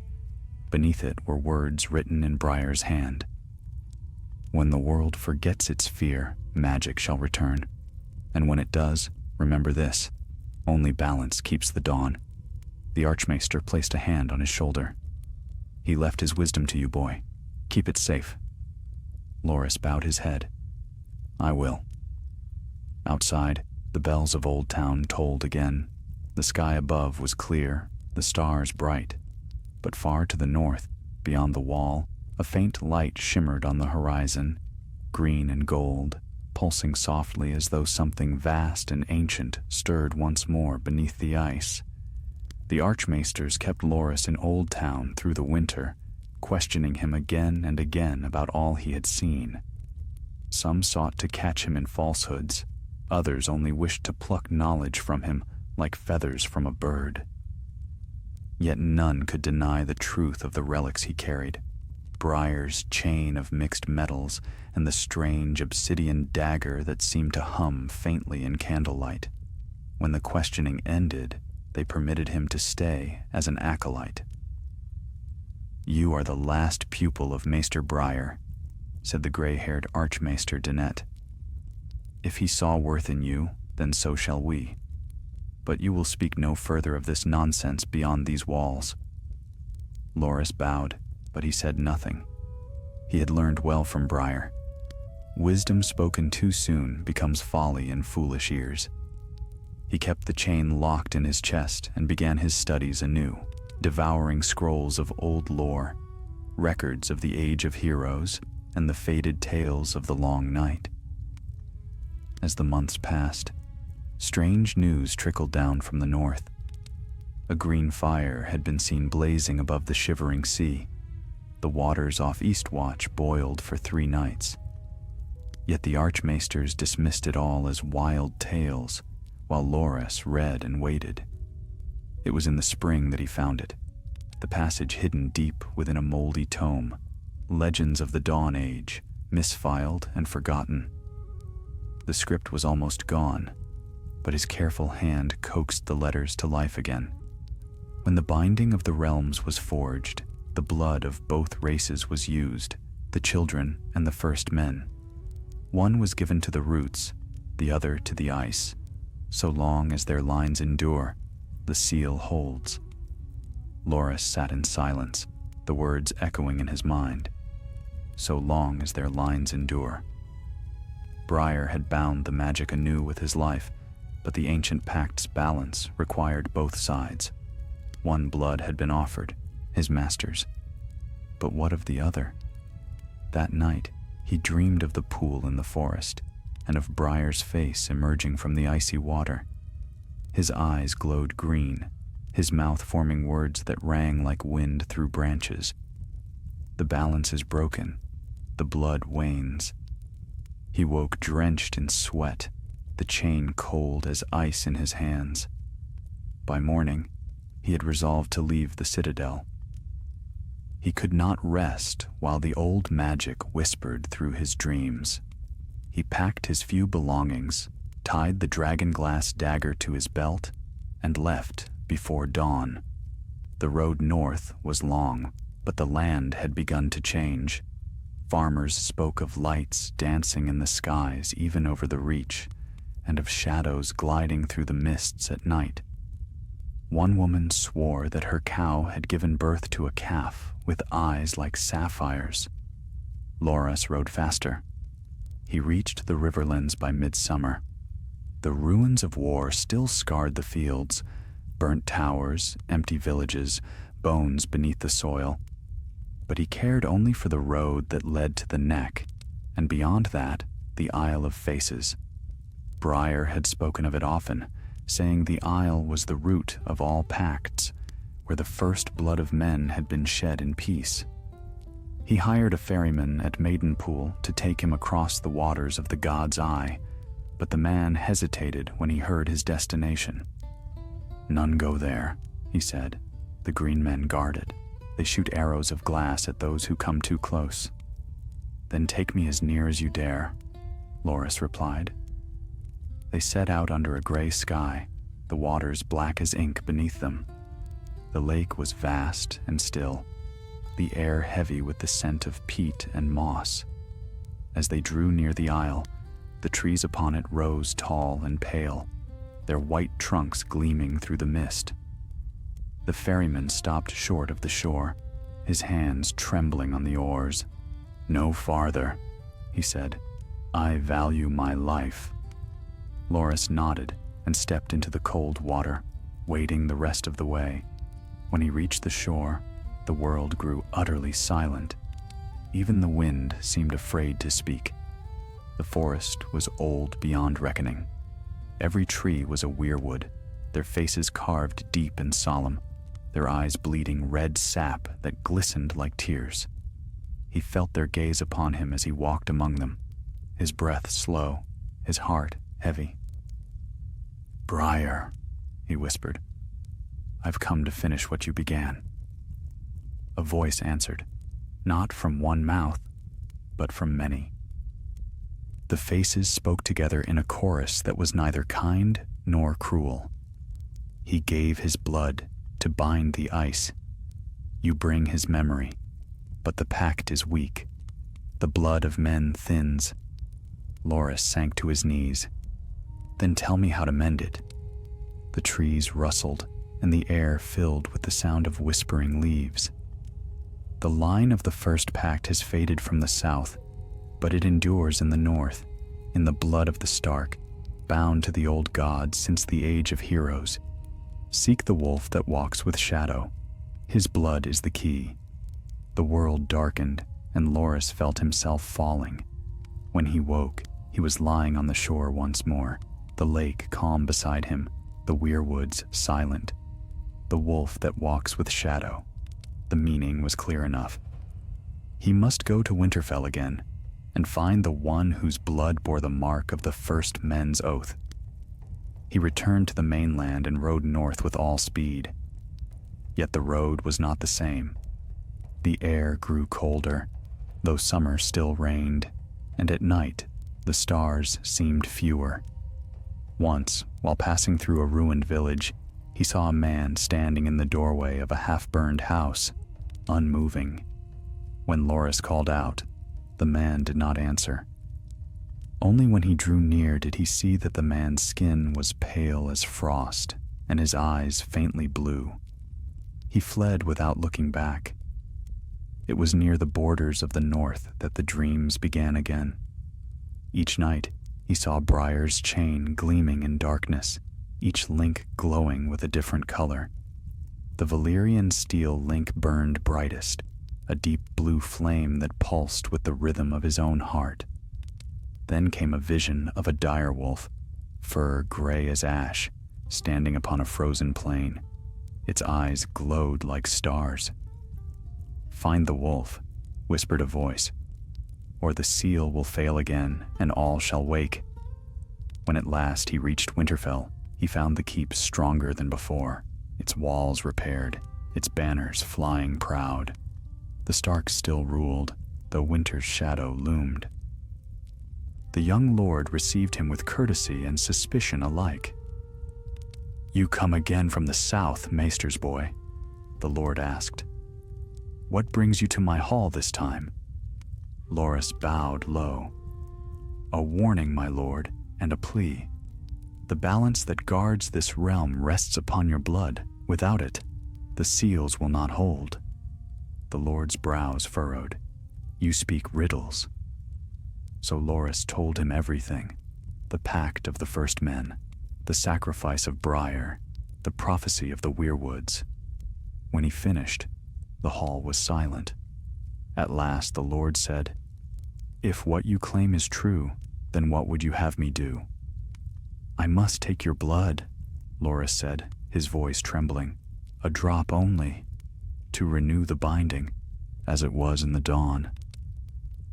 Beneath it were words written in Briar's hand. "When the world forgets its fear, magic shall return. And when it does, remember this: only balance keeps the dawn." The Archmaester placed a hand on his shoulder. "He left his wisdom to you, boy. Keep it safe." Loras bowed his head. "I will." Outside, the bells of Old Town tolled again. The sky above was clear, the stars bright. But far to the north, beyond the wall, a faint light shimmered on the horizon, green and gold, pulsing softly as though something vast and ancient stirred once more beneath the ice. The Archmaesters kept Loras in Old Town through the winter, questioning him again and again about all he had seen. Some sought to catch him in falsehoods, others only wished to pluck knowledge from him like feathers from a bird. Yet none could deny the truth of the relics he carried: Briar's chain of mixed metals and the strange obsidian dagger that seemed to hum faintly in candlelight. When the questioning ended, they permitted him to stay as an acolyte. "You are the last pupil of Maester Briar," said the gray-haired Archmaester Dinette. "If he saw worth in you, then so shall we. But you will speak no further of this nonsense beyond these walls." Loras bowed, but he said nothing. He had learned well from Briar. Wisdom spoken too soon becomes folly in foolish ears. He kept the chain locked in his chest and began his studies anew, devouring scrolls of old lore, records of the age of heroes, and the faded tales of the long night. As the months passed, strange news trickled down from the north. A green fire had been seen blazing above the shivering sea. The waters off Eastwatch boiled for 3 nights. Yet the Archmaesters dismissed it all as wild tales, while Loras read and waited. It was in the spring that he found it, the passage hidden deep within a moldy tome, legends of the Dawn Age, misfiled and forgotten. The script was almost gone, but his careful hand coaxed the letters to life again. When the binding of the realms was forged, the blood of both races was used, the children and the first men. One was given to the roots, the other to the ice. So long as their lines endure, the seal holds. Loras sat in silence, the words echoing in his mind. So long as their lines endure. Briar had bound the magic anew with his life, but the ancient pact's balance required both sides. One blood had been offered, his master's. But what of the other? That night, he dreamed of the pool in the forest, and of Briar's face emerging from the icy water. His eyes glowed green, his mouth forming words that rang like wind through branches. The balance is broken, the blood wanes. He woke drenched in sweat, the chain cold as ice in his hands. By morning, he had resolved to leave the citadel. He could not rest while the old magic whispered through his dreams. He packed his few belongings, tied the dragon-glass dagger to his belt, and left before dawn. The road north was long, but the land had begun to change. Farmers spoke of lights dancing in the skies even over the reach, and of shadows gliding through the mists at night. One woman swore that her cow had given birth to a calf with eyes like sapphires. Loras rode faster. He reached the riverlands by midsummer. The ruins of war still scarred the fields, burnt towers, empty villages, bones beneath the soil. But he cared only for the road that led to the neck, and beyond that, the Isle of Faces. Briar had spoken of it often, saying the isle was the root of all pacts, where the first blood of men had been shed in peace. He hired a ferryman at Maidenpool to take him across the waters of the God's Eye, but the man hesitated when he heard his destination. "None go there," he said. "The green men guard it. They shoot arrows of glass at those who come too close." "Then take me as near as you dare," Loras replied. They set out under a gray sky, the waters black as ink beneath them. The lake was vast and still, the air heavy with the scent of peat and moss. As they drew near the isle, the trees upon it rose tall and pale, their white trunks gleaming through the mist. The ferryman stopped short of the shore, his hands trembling on the oars. "No farther," he said. "I value my life." Loras nodded and stepped into the cold water, wading the rest of the way. When he reached the shore, the world grew utterly silent. Even the wind seemed afraid to speak. The forest was old beyond reckoning. Every tree was a weirwood, their faces carved deep and solemn, their eyes bleeding red sap that glistened like tears. He felt their gaze upon him as he walked among them, his breath slow, his heart heavy. "Briar," he whispered, "I've come to finish what you began." A voice answered, not from one mouth, but from many. The faces spoke together in a chorus that was neither kind nor cruel. "He gave his blood to bind the ice. You bring his memory, but the pact is weak. The blood of men thins." Loras sank to his knees. "Then tell me how to mend it." The trees rustled, and the air filled with the sound of whispering leaves. "The line of the first pact has faded from the south, but it endures in the north, in the blood of the Stark, bound to the old gods since the age of heroes. Seek the wolf that walks with shadow. His blood is the key." The world darkened, and Loras felt himself falling. When he woke, he was lying on the shore once more, the lake calm beside him, the weirwoods silent. The wolf that walks with shadow. The meaning was clear enough. He must go to Winterfell again, and find the one whose blood bore the mark of the first men's oath. He returned to the mainland and rode north with all speed. Yet the road was not the same. The air grew colder, though summer still reigned, and at night the stars seemed fewer. Once, while passing through a ruined village, he saw a man standing in the doorway of a half-burned house, unmoving. When Loras called out, the man did not answer. Only when he drew near did he see that the man's skin was pale as frost, and his eyes faintly blue. He fled without looking back. It was near the borders of the north that the dreams began again. Each night, he saw Briar's chain gleaming in darkness, each link glowing with a different color. The Valyrian steel link burned brightest, a deep blue flame that pulsed with the rhythm of his own heart. Then came a vision of a direwolf, fur gray as ash, standing upon a frozen plain. Its eyes glowed like stars. "Find the wolf," whispered a voice, "or the seal will fail again, and all shall wake." When at last he reached Winterfell, he found the keep stronger than before, its walls repaired, its banners flying proud. The Starks still ruled, though winter's shadow loomed. The young lord received him with courtesy and suspicion alike. "You come again from the south, maester's boy?" the lord asked. "What brings you to my hall this time?" Loras bowed low. "A warning, my lord, and a plea. The balance that guards this realm rests upon your blood. Without it, the seals will not hold." The lord's brows furrowed. "You speak riddles." So Loras told him everything: the pact of the first men, the sacrifice of Briar, the prophecy of the weirwoods. When he finished, the hall was silent. At last the lord said, "If what you claim is true, then what would you have me do?" "I must take your blood," Loras said, his voice trembling. "A drop only, to renew the binding, as it was in the dawn.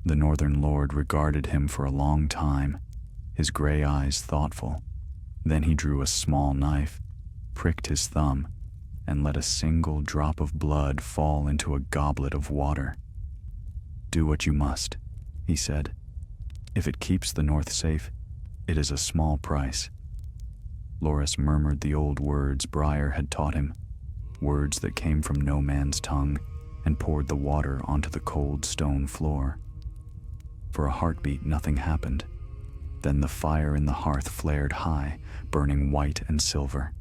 The Northern Lord regarded him for a long time, his gray eyes thoughtful. Then he drew a small knife, pricked his thumb, and let a single drop of blood fall into a goblet of water. "Do what you must," he said. "If it keeps the North safe, it is a small price." Loras murmured the old words Briar had taught him, words that came from no man's tongue, and poured the water onto the cold stone floor. For a heartbeat, nothing happened. Then the fire in the hearth flared high, burning white and silver.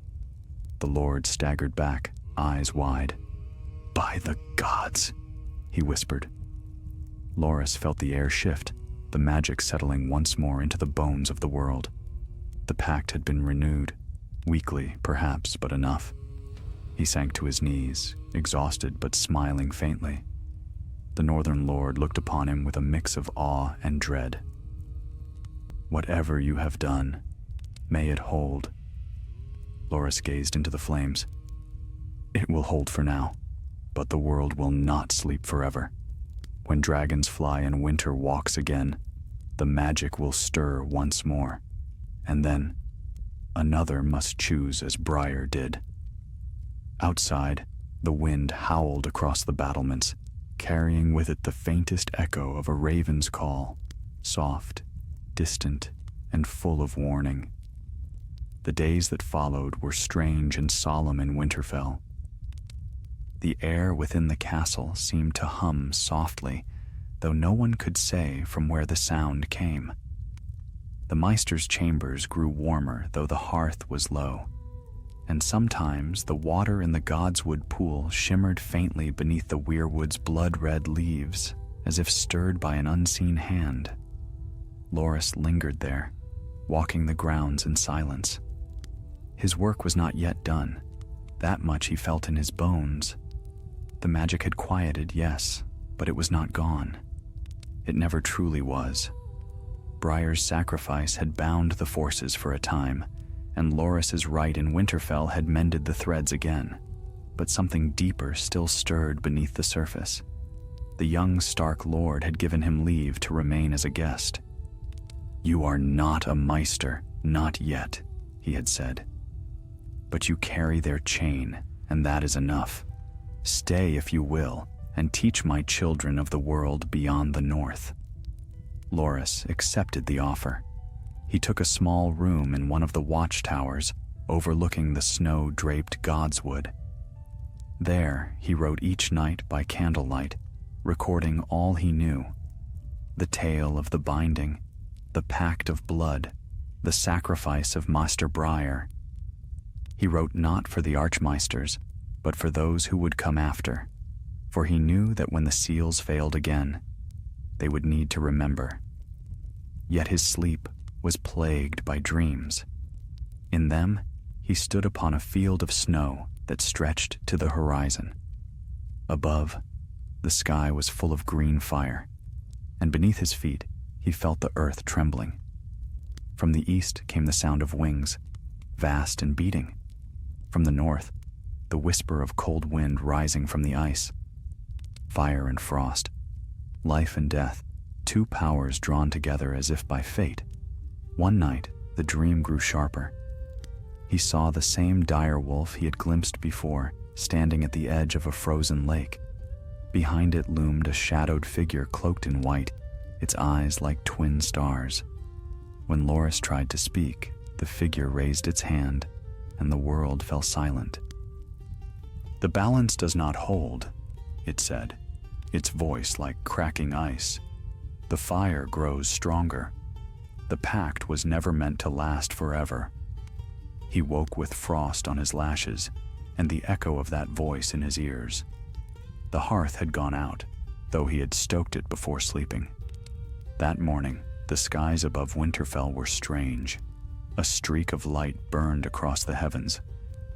The Lord staggered back, eyes wide. "By the gods," he whispered. Loras felt the air shift, the magic settling once more into the bones of the world. The pact had been renewed, weakly perhaps, but enough. He sank to his knees, exhausted but smiling faintly. The Northern Lord looked upon him with a mix of awe and dread. "Whatever you have done, may it hold." Loras gazed into the flames. "It will hold for now, but the world will not sleep forever. When dragons fly and winter walks again, the magic will stir once more, and then another must choose as Briar did." Outside, the wind howled across the battlements, carrying with it the faintest echo of a raven's call, soft, distant, and full of warning. The days that followed were strange and solemn in Winterfell. The air within the castle seemed to hum softly, though no one could say from where the sound came. The maester's chambers grew warmer, though the hearth was low, and sometimes the water in the Godswood pool shimmered faintly beneath the weirwood's blood-red leaves, as if stirred by an unseen hand. Loras lingered there, walking the grounds in silence. His work was not yet done. That much he felt in his bones. The magic had quieted, yes, but it was not gone. It never truly was. Briar's sacrifice had bound the forces for a time, and Loras's right in Winterfell had mended the threads again. But something deeper still stirred beneath the surface. The young Stark Lord had given him leave to remain as a guest. "You are not a maester, not yet," he had said. "But you carry their chain, and that is enough. Stay if you will, and teach my children of the world beyond the north." Loras accepted the offer. He took a small room in one of the watchtowers overlooking the snow-draped Godswood. There he wrote each night by candlelight, recording all he knew: the tale of the binding, the pact of blood, the sacrifice of Maester Briar. He wrote not for the archmaesters, but for those who would come after, for he knew that when the seals failed again, they would need to remember. Yet his sleep was plagued by dreams. In them, he stood upon a field of snow that stretched to the horizon. Above, the sky was full of green fire, and beneath his feet, he felt the earth trembling. From the east came the sound of wings, vast and beating. From the north, the whisper of cold wind rising from the ice. Fire and frost, life and death, two powers drawn together as if by fate. One night, the dream grew sharper. He saw the same dire wolf he had glimpsed before, standing at the edge of a frozen lake. Behind it loomed a shadowed figure cloaked in white, its eyes like twin stars. When Loras tried to speak, the figure raised its hand, and the world fell silent. "The balance does not hold," it said, its voice like cracking ice. "The fire grows stronger. The pact was never meant to last forever." He woke with frost on his lashes and the echo of that voice in his ears. The hearth had gone out, though he had stoked it before sleeping. That morning, the skies above Winterfell were strange. A streak of light burned across the heavens,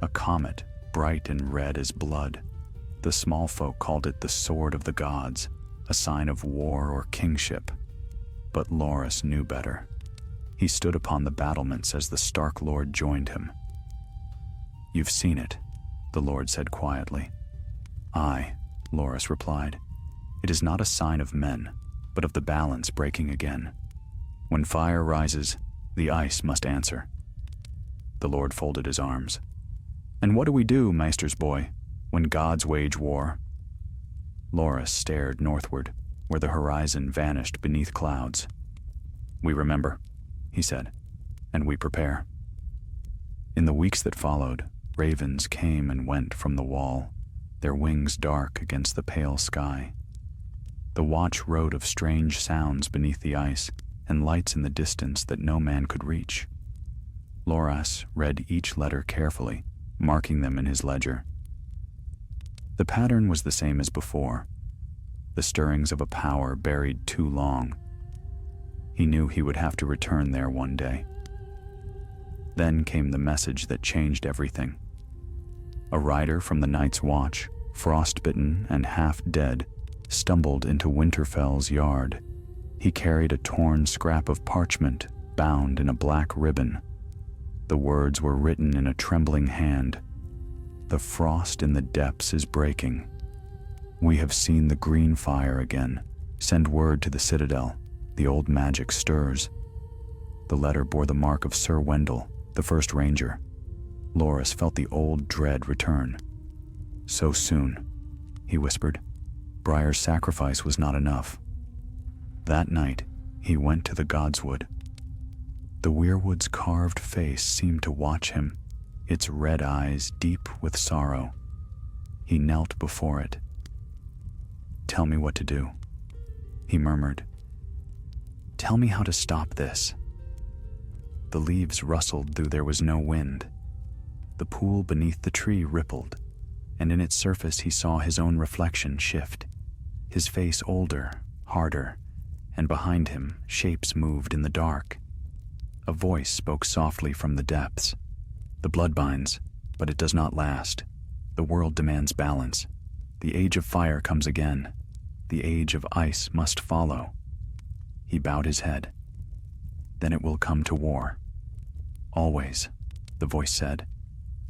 a comet bright and red as blood. The small folk called it the Sword of the Gods, a sign of war or kingship. But Loras knew better. He stood upon the battlements as the Stark Lord joined him. "You've seen it," the Lord said quietly. "Aye," Loras replied. It is not a sign of men, but of the balance breaking again. When fire rises, the ice must answer. The Lord folded his arms. And what do we do, maester's boy, when gods wage war? Loras stared northward, where the horizon vanished beneath clouds. We remember, he said, and we prepare. In the weeks that followed, ravens came and went from the wall, their wings dark against the pale sky. The watch wrote of strange sounds beneath the ice and lights in the distance that no man could reach. Loras read each letter carefully, marking them in his ledger. The pattern was the same as before, the stirrings of a power buried too long. He knew he would have to return there one day. Then came the message that changed everything. A rider from the Night's Watch, frostbitten and half dead, stumbled into Winterfell's yard. He carried a torn scrap of parchment bound in a black ribbon. The words were written in a trembling hand. The frost in the depths is breaking. We have seen the green fire again. Send word to the citadel. The old magic stirs. The letter bore the mark of Sir Wendell, the first ranger. Loras felt the old dread return. So soon, he whispered. Briar's sacrifice was not enough. That night, he went to the godswood. The weirwood's carved face seemed to watch him, its red eyes deep with sorrow. He knelt before it. Tell me what to do, he murmured. Tell me how to stop this. The leaves rustled though there was no wind. The pool beneath the tree rippled, and in its surface he saw his own reflection shift, his face older, harder, and behind him shapes moved in the dark. A voice spoke softly from the depths. The blood binds, but it does not last. The world demands balance. The age of fire comes again. The age of ice must follow. He bowed his head. Then it will come to war. Always, the voice said.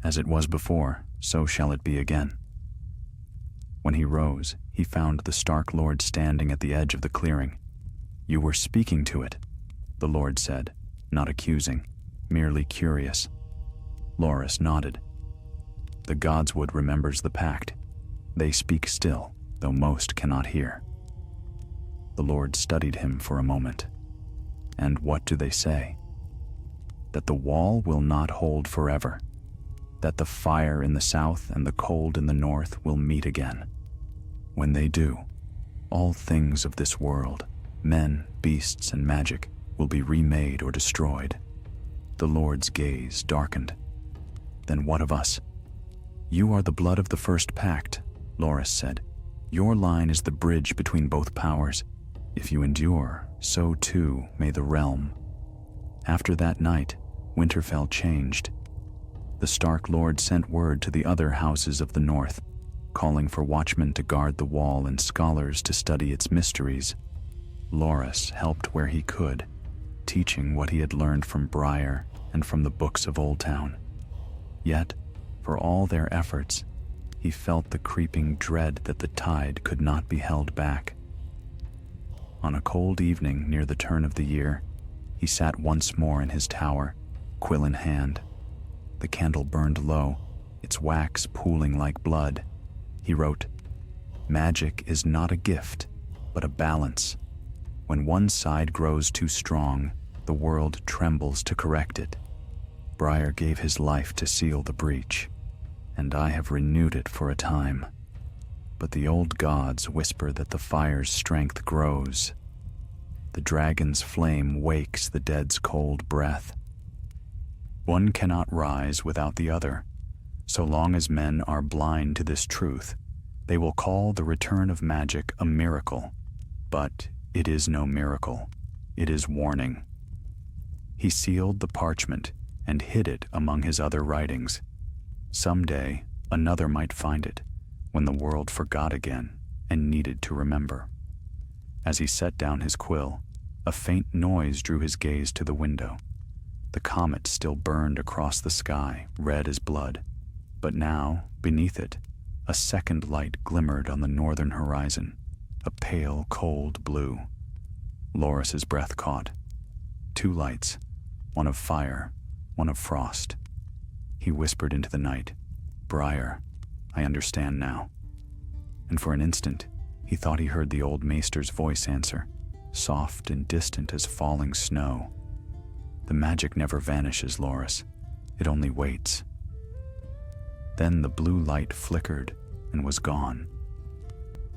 As it was before, so shall it be again. When he rose, he found the Stark Lord standing at the edge of the clearing. You were speaking to it, the Lord said, not accusing, merely curious. Loras nodded. The godswood remembers the pact. They speak still, though most cannot hear. The Lord studied him for a moment. And what do they say? That the wall will not hold forever. That the fire in the south and the cold in the north will meet again. When they do, all things of this world, men, beasts, and magic, will be remade or destroyed. The Lord's gaze darkened. Then what of us? You are the blood of the first pact, Loras said. Your line is the bridge between both powers. If you endure, so too may the realm. After that night, Winterfell changed. The Stark Lord sent word to the other houses of the north, calling for watchmen to guard the wall and scholars to study its mysteries. Loras helped where he could, teaching what he had learned from Briar and from the books of Old Town. Yet, for all their efforts, he felt the creeping dread that the tide could not be held back. On a cold evening near the turn of the year, he sat once more in his tower, quill in hand. The candle burned low, its wax pooling like blood. He wrote, "Magic is not a gift, but a balance. When one side grows too strong, the world trembles to correct it. Briar gave his life to seal the breach, and I have renewed it for a time. But the old gods whisper that the fire's strength grows. The dragon's flame wakes the dead's cold breath. One cannot rise without the other. So long as men are blind to this truth, they will call the return of magic a miracle. But it is no miracle. It is warning." He sealed the parchment and hid it among his other writings. Someday, another might find it, when the world forgot again and needed to remember. As he set down his quill, a faint noise drew his gaze to the window. The comet still burned across the sky, red as blood, but now, beneath it, a second light glimmered on the northern horizon. a pale, cold blue. Loris's breath caught. 2 lights, one of fire, one of frost. He whispered into the night, "Briar, I understand now." And for an instant, he thought he heard the old maester's voice answer, soft and distant as falling snow. The magic never vanishes, Loris. It only waits. Then the blue light flickered and was gone.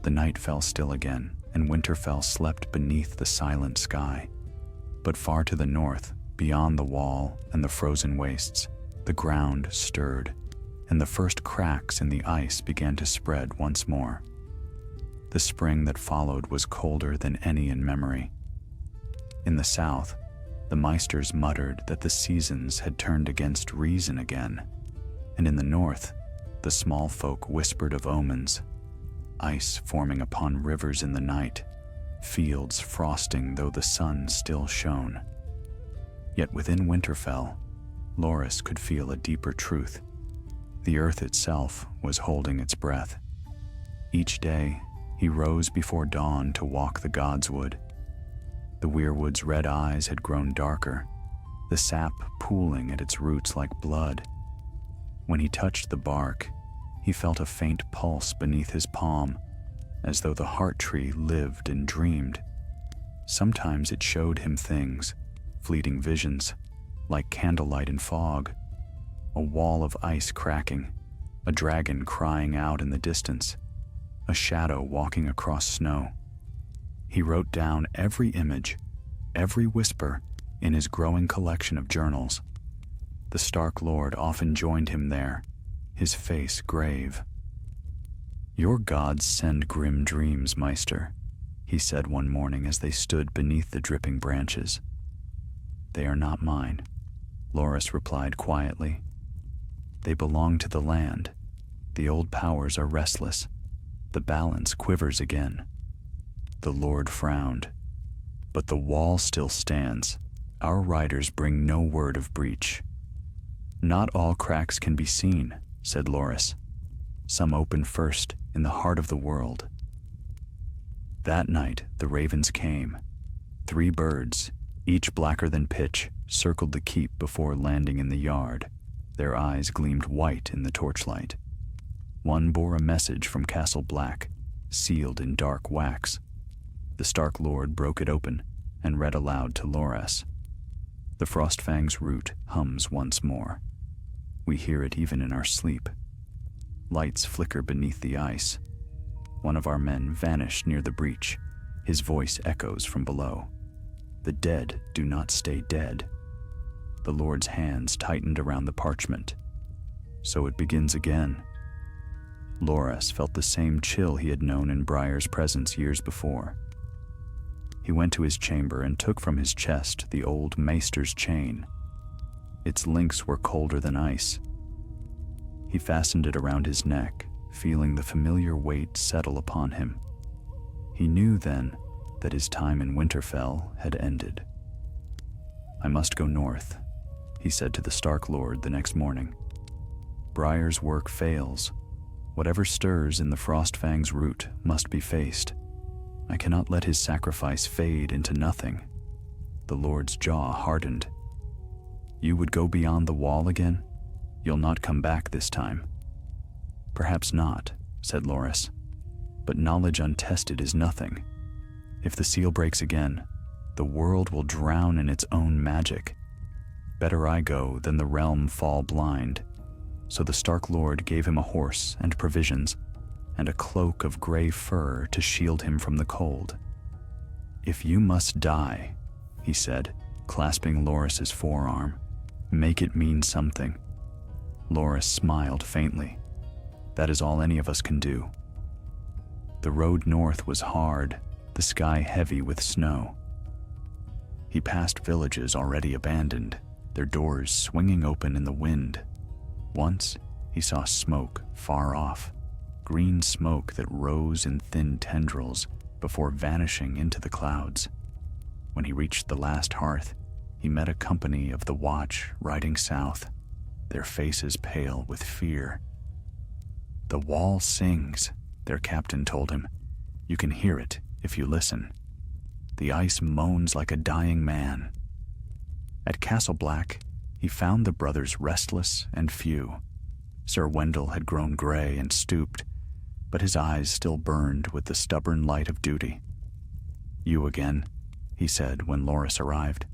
The night fell still again, and Winterfell slept beneath the silent sky. But far to the north, beyond the wall and the frozen wastes, the ground stirred, and the first cracks in the ice began to spread once more. The spring that followed was colder than any in memory. In the south, the maesters muttered that the seasons had turned against reason again, and in the north, the small folk whispered of omens, ice forming upon rivers in the night, fields frosting though the sun still shone. Yet within Winterfell, Loris could feel a deeper truth. The earth itself was holding its breath. Each day, he rose before dawn to walk the godswood. The weirwood's red eyes had grown darker, the sap pooling at its roots like blood. When he touched the bark, he felt a faint pulse beneath his palm, as though the heart tree lived and dreamed. Sometimes it showed him things, fleeting visions, like candlelight in fog, a wall of ice cracking, a dragon crying out in the distance, a shadow walking across snow. He wrote down every image, every whisper in his growing collection of journals. The Stark Lord often joined him there, his face grave. "Your gods send grim dreams, Maester," he said one morning as they stood beneath the dripping branches. "They are not mine," Loris replied quietly. "They belong to the land. The old powers are restless. The balance quivers again." The Lord frowned. "But the wall still stands. Our riders bring no word of breach." "Not all cracks can be seen," said Loris. "Some open first in the heart of the world." That night the ravens came. 3 birds, each blacker than pitch, circled the keep before landing in the yard. Their eyes gleamed white in the torchlight. One bore a message from Castle Black, sealed in dark wax. The Stark Lord broke it open and read aloud to Loris. "The Frostfang's root hums once more. We hear it even in our sleep. Lights flicker beneath the ice. One of our men vanished near the breach. His voice echoes from below. The dead do not stay dead." The Lord's hands tightened around the parchment. "So it begins again." Loris felt the same chill he had known in Briar's presence years before. He went to his chamber and took from his chest the old maester's chain. Its links were colder than ice. He fastened it around his neck, feeling the familiar weight settle upon him. He knew then that his time in Winterfell had ended. "I must go north," he said to the Stark Lord the next morning. "Briar's work fails. Whatever stirs in the Frostfang's root must be faced. I cannot let his sacrifice fade into nothing." The Lord's jaw hardened. "You would go beyond the wall again? You'll not come back this time." "Perhaps not," said Loris. "But knowledge untested is nothing. If the seal breaks again, the world will drown in its own magic. Better I go than the realm fall blind." So the Stark Lord gave him a horse and provisions, and a cloak of gray fur to shield him from the cold. "If you must die," he said, clasping Loris's forearm, "make it mean something." Loris smiled faintly. "That is all any of us can do." The road north was hard, the sky heavy with snow. He passed villages already abandoned, their doors swinging open in the wind. Once, he saw smoke far off, green smoke that rose in thin tendrils before vanishing into the clouds. When he reached the last hearth, he met a company of the watch riding south, their faces pale with fear. "The wall sings," their captain told him. You can hear it if you listen. The ice moans like a dying man. At Castle Black, he found the brothers restless and few. Sir Wendell had grown gray and stooped, but his eyes still burned with the stubborn light of duty. "You again," he said when Loras arrived.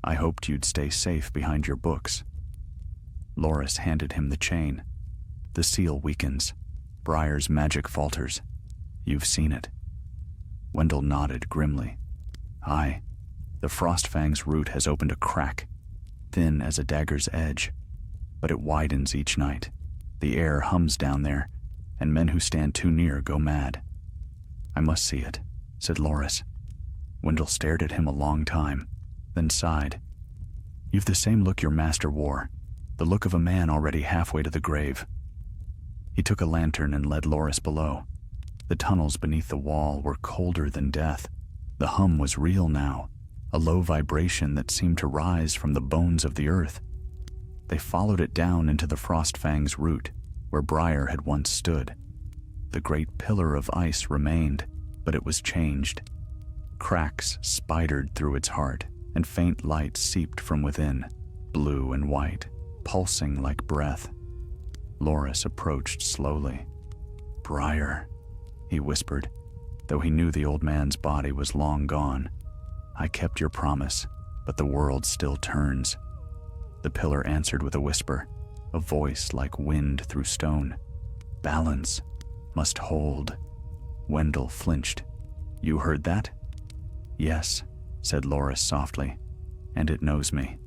"I hoped you'd stay safe behind your books." Loras handed him the chain. "The seal weakens. Briar's magic falters. You've seen it." Wendell nodded grimly. "Aye, the Frostfang's root has opened a crack, thin as a dagger's edge, but it widens each night. The air hums down there, and men who stand too near go mad." "I must see it," said Loras. Wendell stared at him a long time, then sighed. "You've the same look your master wore, the look of a man already halfway to the grave." He took a lantern and led Loras below. The tunnels beneath the wall were colder than death. The hum was real now, a low vibration that seemed to rise from the bones of the earth. They followed it down into the Frostfang's root, where Briar had once stood. The great pillar of ice remained, but it was changed. Cracks spidered through its heart, and faint light seeped from within, blue and white, pulsing like breath. Loras approached slowly. "Briar," he whispered, though he knew the old man's body was long gone. "I kept your promise, but the world still turns." The pillar answered with a whisper, a voice like wind through stone. "Balance must hold." Wendell flinched. "You heard that?" "Yes," said Loras softly, "and it knows me."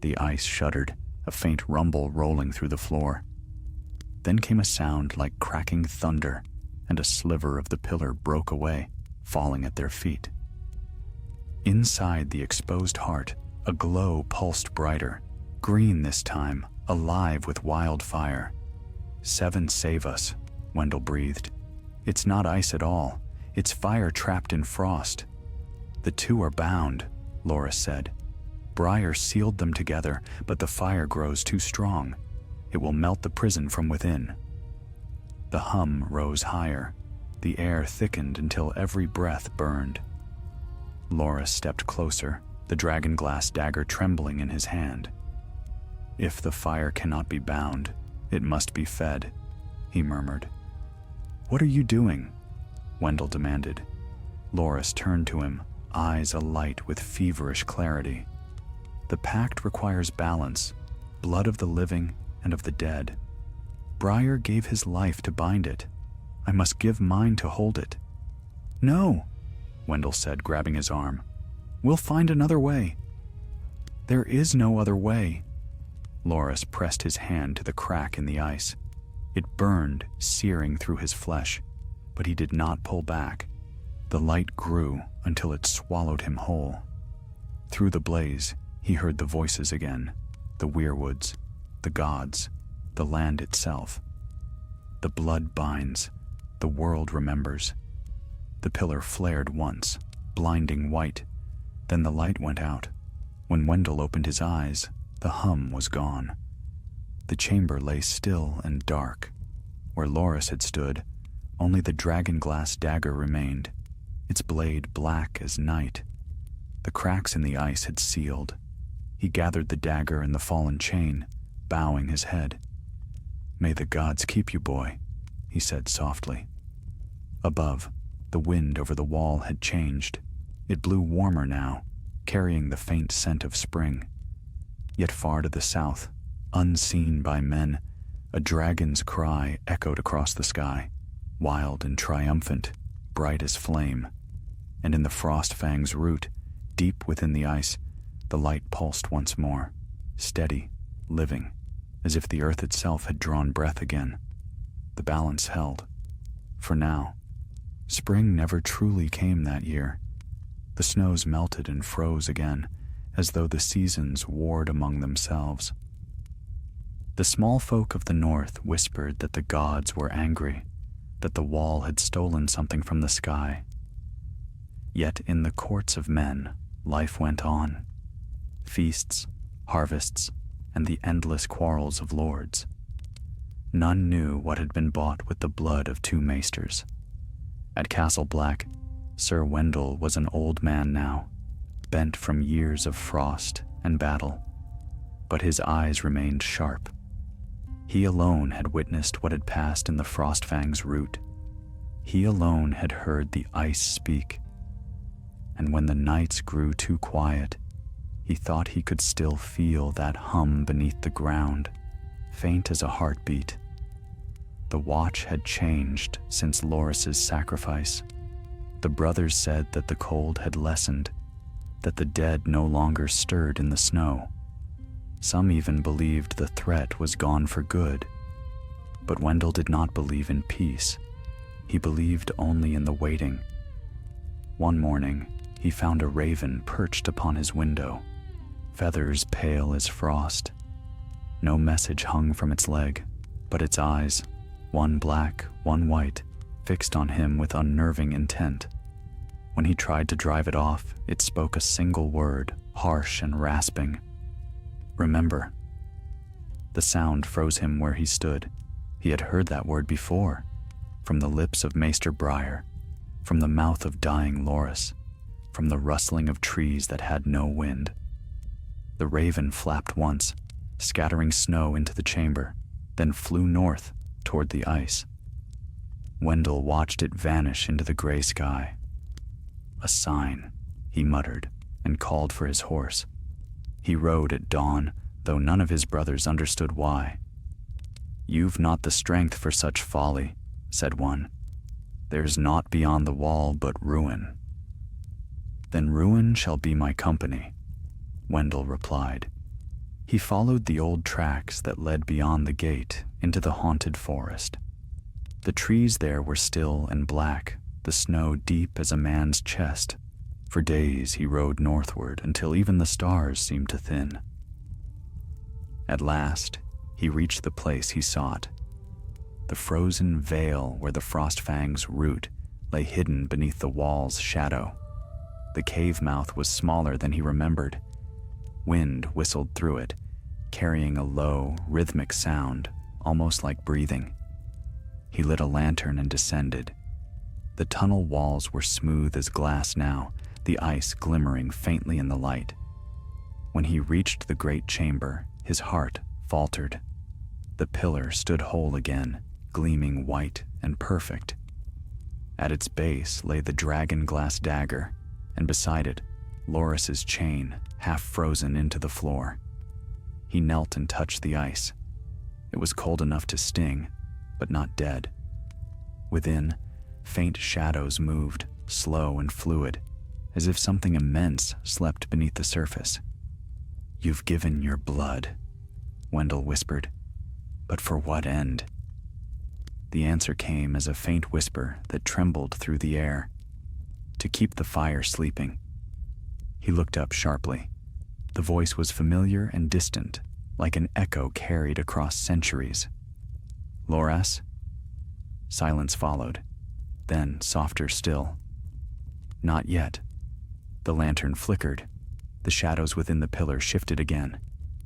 The ice shuddered, a faint rumble rolling through the floor. Then came a sound like cracking thunder, and a sliver of the pillar broke away, falling at their feet. Inside the exposed heart, a glow pulsed brighter, green this time, alive with wildfire. "Seven save us," Wendell breathed. "It's not ice at all. It's fire trapped in frost." "The two are bound," Loras said. "Briar sealed them together, but the fire grows too strong. It will melt the prison from within." The hum rose higher. The air thickened until every breath burned. Loras stepped closer, the dragonglass dagger trembling in his hand. "If the fire cannot be bound, it must be fed," he murmured. "What are you doing?" Wendell demanded. Loras turned to him, eyes alight with feverish clarity. "The pact requires balance, blood of the living and of the dead. Briar gave his life to bind it. I must give mine to hold it." "No," Wendell said, grabbing his arm. "We'll find another way." "There is no other way." Loras pressed his hand to the crack in the ice. It burned, searing through his flesh, but he did not pull back. The light grew until it swallowed him whole. Through the blaze, he heard the voices again, the weirwoods, the gods, the land itself. The blood binds, the world remembers. The pillar flared once, blinding white, then the light went out. When Wendell opened his eyes, the hum was gone. The chamber lay still and dark. Where Loras had stood, only the dragonglass dagger remained, its blade black as night. The cracks in the ice had sealed. He gathered the dagger and the fallen chain, bowing his head. "May the gods keep you, boy," he said softly. Above, the wind over the wall had changed. It blew warmer now, carrying the faint scent of spring. Yet far to the south, unseen by men, a dragon's cry echoed across the sky, wild and triumphant, bright as flame. And in the Frostfang's root, deep within the ice, the light pulsed once more, steady, living, as if the earth itself had drawn breath again. The balance held. For now. Spring never truly came that year. The snows melted and froze again, as though the seasons warred among themselves. The small folk of the north whispered that the gods were angry, that the wall had stolen something from the sky. Yet in the courts of men, life went on. Feasts, harvests, and the endless quarrels of lords. None knew what had been bought with the blood of two maesters. At Castle Black, Sir Wendell was an old man now, bent from years of frost and battle, but his eyes remained sharp. He alone had witnessed what had passed in the Frostfang's root. He alone had heard the ice speak. And when the nights grew too quiet, he thought he could still feel that hum beneath the ground, faint as a heartbeat. The watch had changed since Loras's sacrifice. The brothers said that the cold had lessened, that the dead no longer stirred in the snow. Some even believed the threat was gone for good. But Wendell did not believe in peace. He believed only in the waiting. One morning, he found a raven perched upon his window, feathers pale as frost. No message hung from its leg, but its eyes, one black, one white, fixed on him with unnerving intent. When he tried to drive it off, it spoke a single word, harsh and rasping. "Remember." The sound froze him where he stood. He had heard that word before, from the lips of Maester Briar, from the mouth of dying Loras, from the rustling of trees that had no wind. The raven flapped once, scattering snow into the chamber, then flew north toward the ice. Wendell watched it vanish into the gray sky. "A sign," he muttered, and called for his horse. He rode at dawn, though none of his brothers understood why. "You've not the strength for such folly," said one. "There's naught beyond the wall but ruin." "Then ruin shall be my company," Wendell replied. He followed the old tracks that led beyond the gate into the haunted forest. The trees there were still and black, the snow deep as a man's chest. For days he rode northward until even the stars seemed to thin. At last, he reached the place he sought. The frozen vale where the Frostfang's root lay hidden beneath the wall's shadow. The cave mouth was smaller than he remembered. Wind whistled through it, carrying a low, rhythmic sound, almost like breathing. He lit a lantern and descended. The tunnel walls were smooth as glass now, the ice glimmering faintly in the light. When he reached the great chamber, his heart faltered. The pillar stood whole again, gleaming white and perfect. At its base lay the dragon glass dagger, and beside it, Loras's chain, half frozen into the floor. He knelt and touched the ice. It was cold enough to sting, but not dead. Within, faint shadows moved, slow and fluid, as if something immense slept beneath the surface. "You've given your blood," Wendell whispered. "But for what end?" The answer came as a faint whisper that trembled through the air. "To keep the fire sleeping." He looked up sharply. The voice was familiar and distant, like an echo carried across centuries. "Loras?" Silence followed, then softer still. "Not yet." The lantern flickered. The shadows within the pillar shifted again,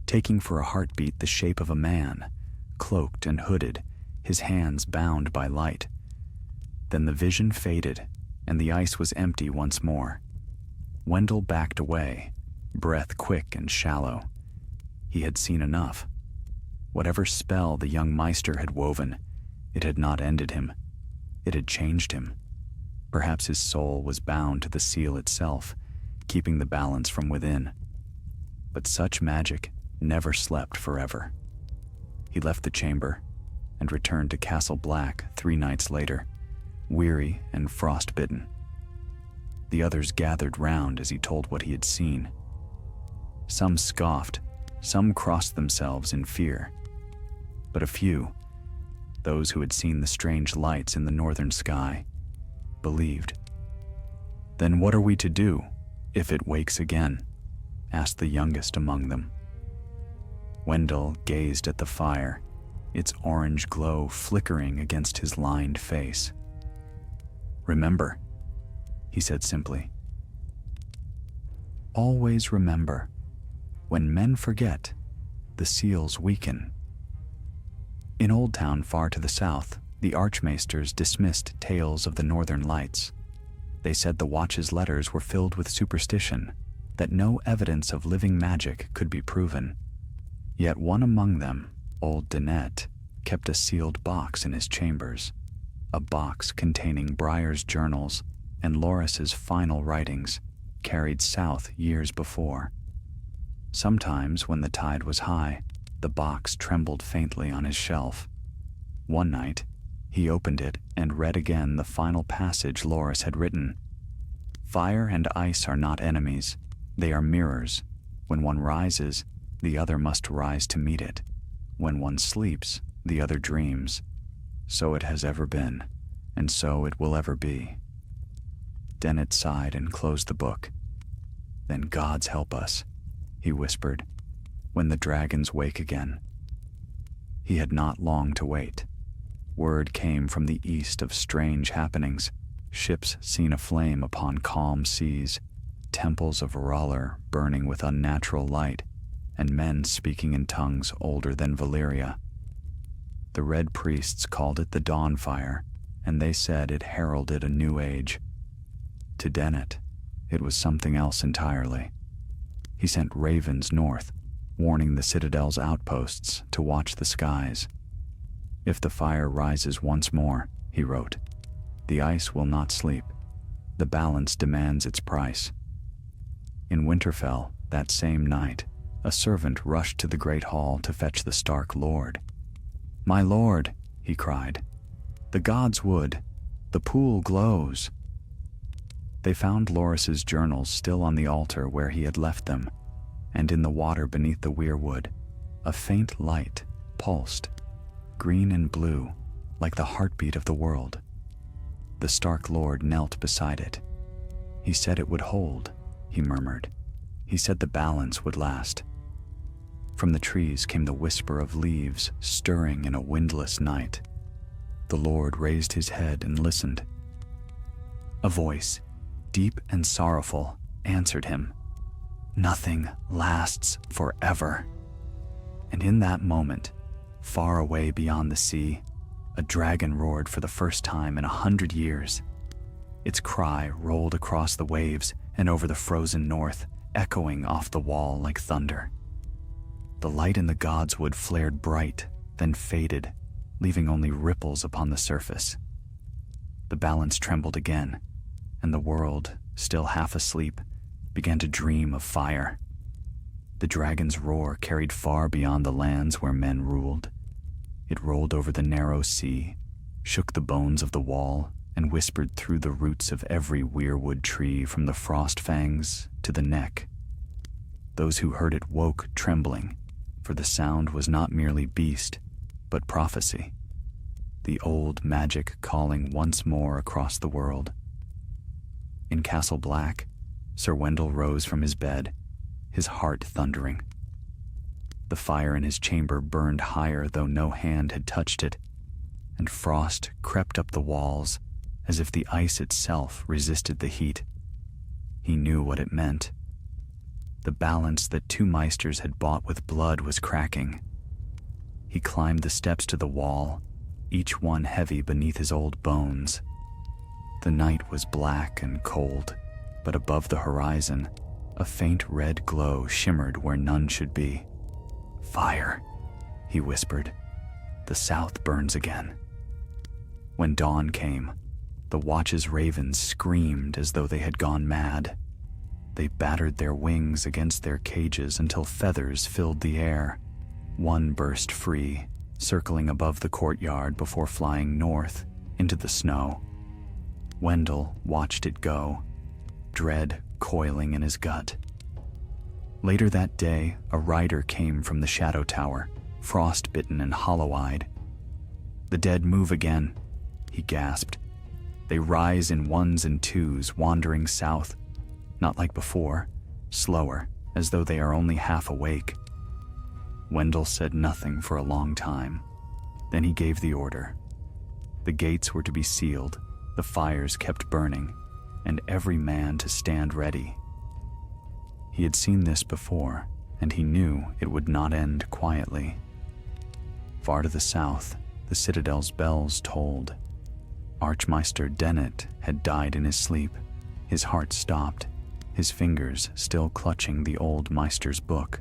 taking for a heartbeat the shape of a man, cloaked and hooded, his hands bound by light. Then the vision faded, and the ice was empty once more. Wendell backed away, breath quick and shallow. He had seen enough. Whatever spell the young maester had woven, it had not ended him. It had changed him. Perhaps his soul was bound to the seal itself, keeping the balance from within. But such magic never slept forever. He left the chamber and returned to Castle Black 3 nights later, weary and frostbitten. The others gathered round as he told what he had seen. Some scoffed, some crossed themselves in fear. But a few, those who had seen the strange lights in the northern sky, believed. "Then what are we to do if it wakes again?" asked the youngest among them. Wendell gazed at the fire, its orange glow flickering against his lined face. "Remember," he said simply. "Always remember. When men forget, the seals weaken." In Old Town far to the south, The archmaesters dismissed tales of the northern lights. They said the watch's letters were filled with superstition, that no evidence of living magic could be proven. Yet one among them, old Dinette, kept a sealed box in his chambers, a box containing Briar's journals and Loris's final writings, carried south years before. Sometimes, when the tide was high, the box trembled faintly on his shelf. One night, he opened it and read again the final passage Loris had written. "Fire and ice are not enemies. They are mirrors. When one rises, the other must rise to meet it. When one sleeps, the other dreams. So it has ever been, and so it will ever be." Dennett sighed and closed the book. "Then gods help us," he whispered, "when the dragons wake again." He had not long to wait. Word came from the east of strange happenings, ships seen aflame upon calm seas, temples of R'hllor burning with unnatural light, and men speaking in tongues older than Valyria. The red priests called it the Dawn Fire, and they said it heralded a new age. To Dennett, it was something else entirely. He sent ravens north, warning the Citadel's outposts to watch the skies. "If the fire rises once more," he wrote, "the ice will not sleep. The balance demands its price." In Winterfell, that same night, a servant rushed to the great hall to fetch the Stark Lord. "My lord," he cried, "the gods would. The pool glows." They found Loris's journals still on the altar where he had left them, and in the water beneath the weirwood, a faint light pulsed, green and blue, like the heartbeat of the world. The Stark Lord knelt beside it. "He said it would hold," he murmured. "He said the balance would last." From the trees came the whisper of leaves stirring in a windless night. The Lord raised his head and listened. A voice, deep and sorrowful, answered him. "Nothing lasts forever." And in that moment, far away beyond the sea, a dragon roared for the first time in 100 years. Its cry rolled across the waves and over the frozen north, echoing off the wall like thunder. The light in the godswood flared bright, then faded, leaving only ripples upon the surface. The balance trembled again, and the world, still half asleep, began to dream of fire. The dragon's roar carried far beyond the lands where men ruled. It rolled over the narrow sea, shook the bones of the wall, and whispered through the roots of every weirwood tree from the frost fangs to the neck. Those who heard it woke trembling, for the sound was not merely beast, but prophecy. The old magic calling once more across the world. In Castle Black, Sir Wendell rose from his bed, his heart thundering. The fire in his chamber burned higher though no hand had touched it, and frost crept up the walls as if the ice itself resisted the heat. He knew what it meant. The balance that two maesters had bought with blood was cracking. He climbed the steps to the wall, each one heavy beneath his old bones. The night was black and cold, but above the horizon, a faint red glow shimmered where none should be. "Fire," he whispered. "The south burns again." When dawn came, the watch's ravens screamed as though they had gone mad. They battered their wings against their cages until feathers filled the air. One burst free, circling above the courtyard before flying north into the snow. Wendell watched it go, dread coiling in his gut. Later that day, a rider came from the Shadow Tower, frost-bitten and hollow-eyed. "The dead move again," he gasped. "They rise in ones and twos, wandering south, not like before, slower, as though they are only half awake." Wendell said nothing for a long time. Then he gave the order. The gates were to be sealed, the fires kept burning, and every man to stand ready. He had seen this before, and he knew it would not end quietly. Far to the south, the citadel's bells tolled. Archmaester Dennet had died in his sleep. His heart stopped, his fingers still clutching the old maester's book.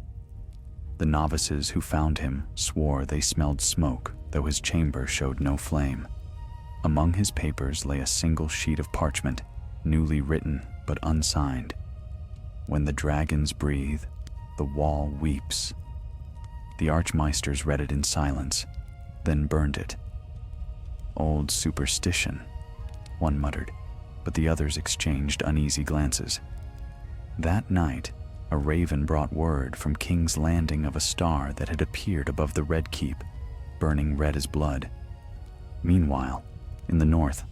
The novices who found him swore they smelled smoke, though his chamber showed no flame. Among his papers lay a single sheet of parchment, newly written but unsigned. When the dragons breathe, the wall weeps. The archmaesters read it in silence, then burned it. Old superstition, one muttered, but the others exchanged uneasy glances. That night, a raven brought word from King's Landing of a star that had appeared above the Red Keep, burning red as blood. Meanwhile, in the north,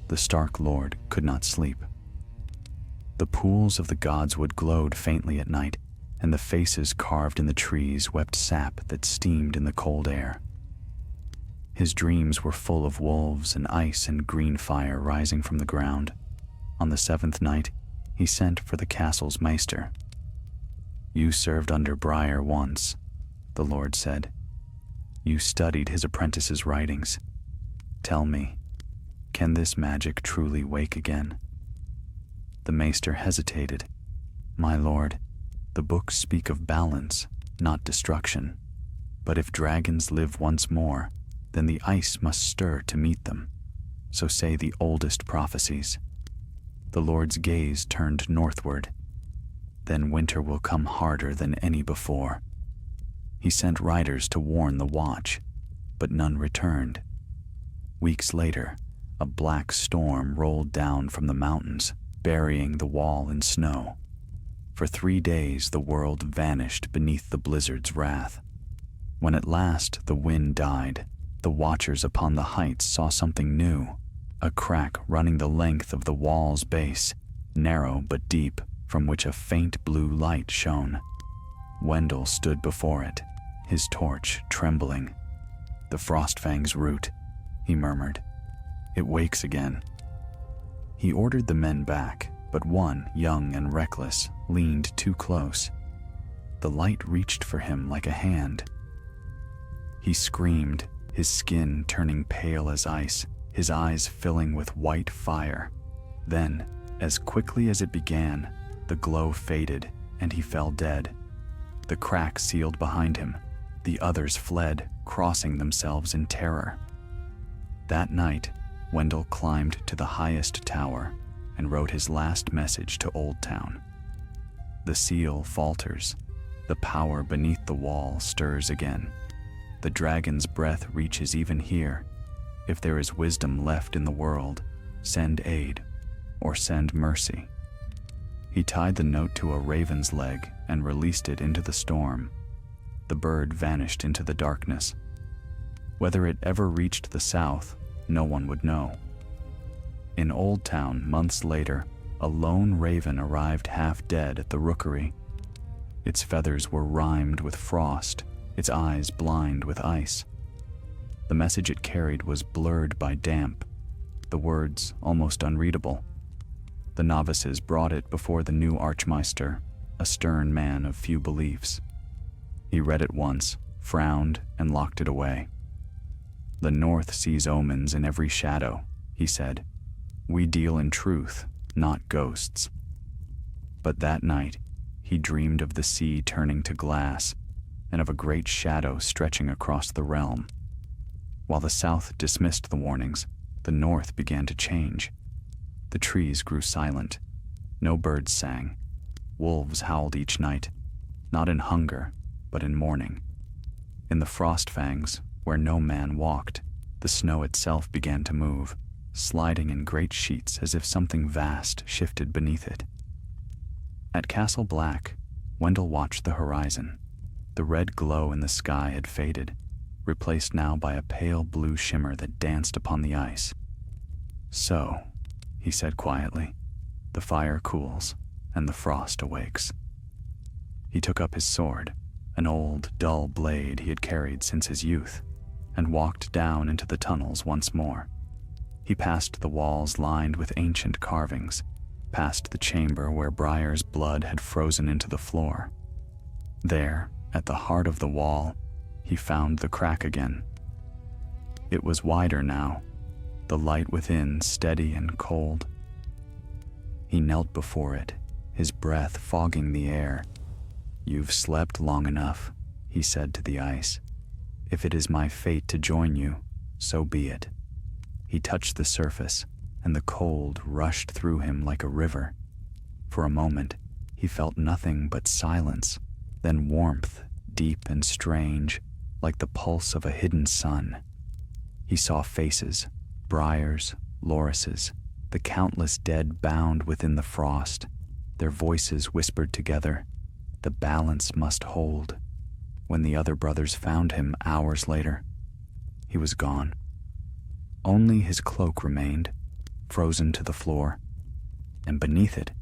the Stark Lord could not sleep. The pools of the godswood glowed faintly at night, and the faces carved in the trees wept sap that steamed in the cold air. His dreams were full of wolves and ice and green fire rising from the ground. On the 7th night, he sent for the castle's maester. "You served under Briar once," the Lord said. "You studied his apprentice's writings. Tell me, can this magic truly wake again?" The maester hesitated. "My lord, the books speak of balance, not destruction. But if dragons live once more, then the ice must stir to meet them. So say the oldest prophecies." The Lord's gaze turned northward. "Then winter will come harder than any before." He sent riders to warn the watch, but none returned. Weeks later, a black storm rolled down from the mountains, burying the wall in snow. For 3 days the world vanished beneath the blizzard's wrath. When at last the wind died, the watchers upon the heights saw something new, a crack running the length of the wall's base, narrow but deep, from which a faint blue light shone. Wendell stood before it, his torch trembling. "The Frostfang's root," he murmured. "It wakes again." He ordered the men back, but one, young and reckless, leaned too close. The light reached for him like a hand. He screamed, his skin turning pale as ice, his eyes filling with white fire. Then, as quickly as it began, the glow faded and he fell dead. The crack sealed behind him. The others fled, crossing themselves in terror. That night, Wendell climbed to the highest tower and wrote his last message to Old Town. The seal falters. The power beneath the wall stirs again. The dragon's breath reaches even here. If there is wisdom left in the world, send aid or send mercy. He tied the note to a raven's leg and released it into the storm. The bird vanished into the darkness. Whether it ever reached the south, no one would know. In Old Town, months later, a lone raven arrived half dead at the rookery. Its feathers were rimed with frost, its eyes blind with ice. The message it carried was blurred by damp, the words almost unreadable. The novices brought it before the new Archmaester, a stern man of few beliefs. He read it once, frowned, and locked it away. "The North sees omens in every shadow," he said. "We deal in truth, not ghosts." But that night, he dreamed of the sea turning to glass and of a great shadow stretching across the realm. While the South dismissed the warnings, the North began to change. The trees grew silent. No birds sang. Wolves howled each night, not in hunger, but in mourning. In the Frostfangs, where no man walked, the snow itself began to move, sliding in great sheets as if something vast shifted beneath it. At Castle Black, Wendell watched the horizon. The red glow in the sky had faded, replaced now by a pale blue shimmer that danced upon the ice. "So," he said quietly, "the fire cools and the frost awakes." He took up his sword, an old, dull blade he had carried since his youth, and walked down into the tunnels once more. He passed the walls lined with ancient carvings, past the chamber where Briar's blood had frozen into the floor. There, at the heart of the wall, he found the crack again. It was wider now, the light within steady and cold. He knelt before it, his breath fogging the air. "You've slept long enough," he said to the ice. "If it is my fate to join you, so be it." He touched the surface, and the cold rushed through him like a river. For a moment, he felt nothing but silence, then warmth, deep and strange, like the pulse of a hidden sun. He saw faces, Briar's, Loris's, the countless dead bound within the frost. Their voices whispered together, "The balance must hold." When the other brothers found him hours later, he was gone. Only his cloak remained, frozen to the floor, and beneath it,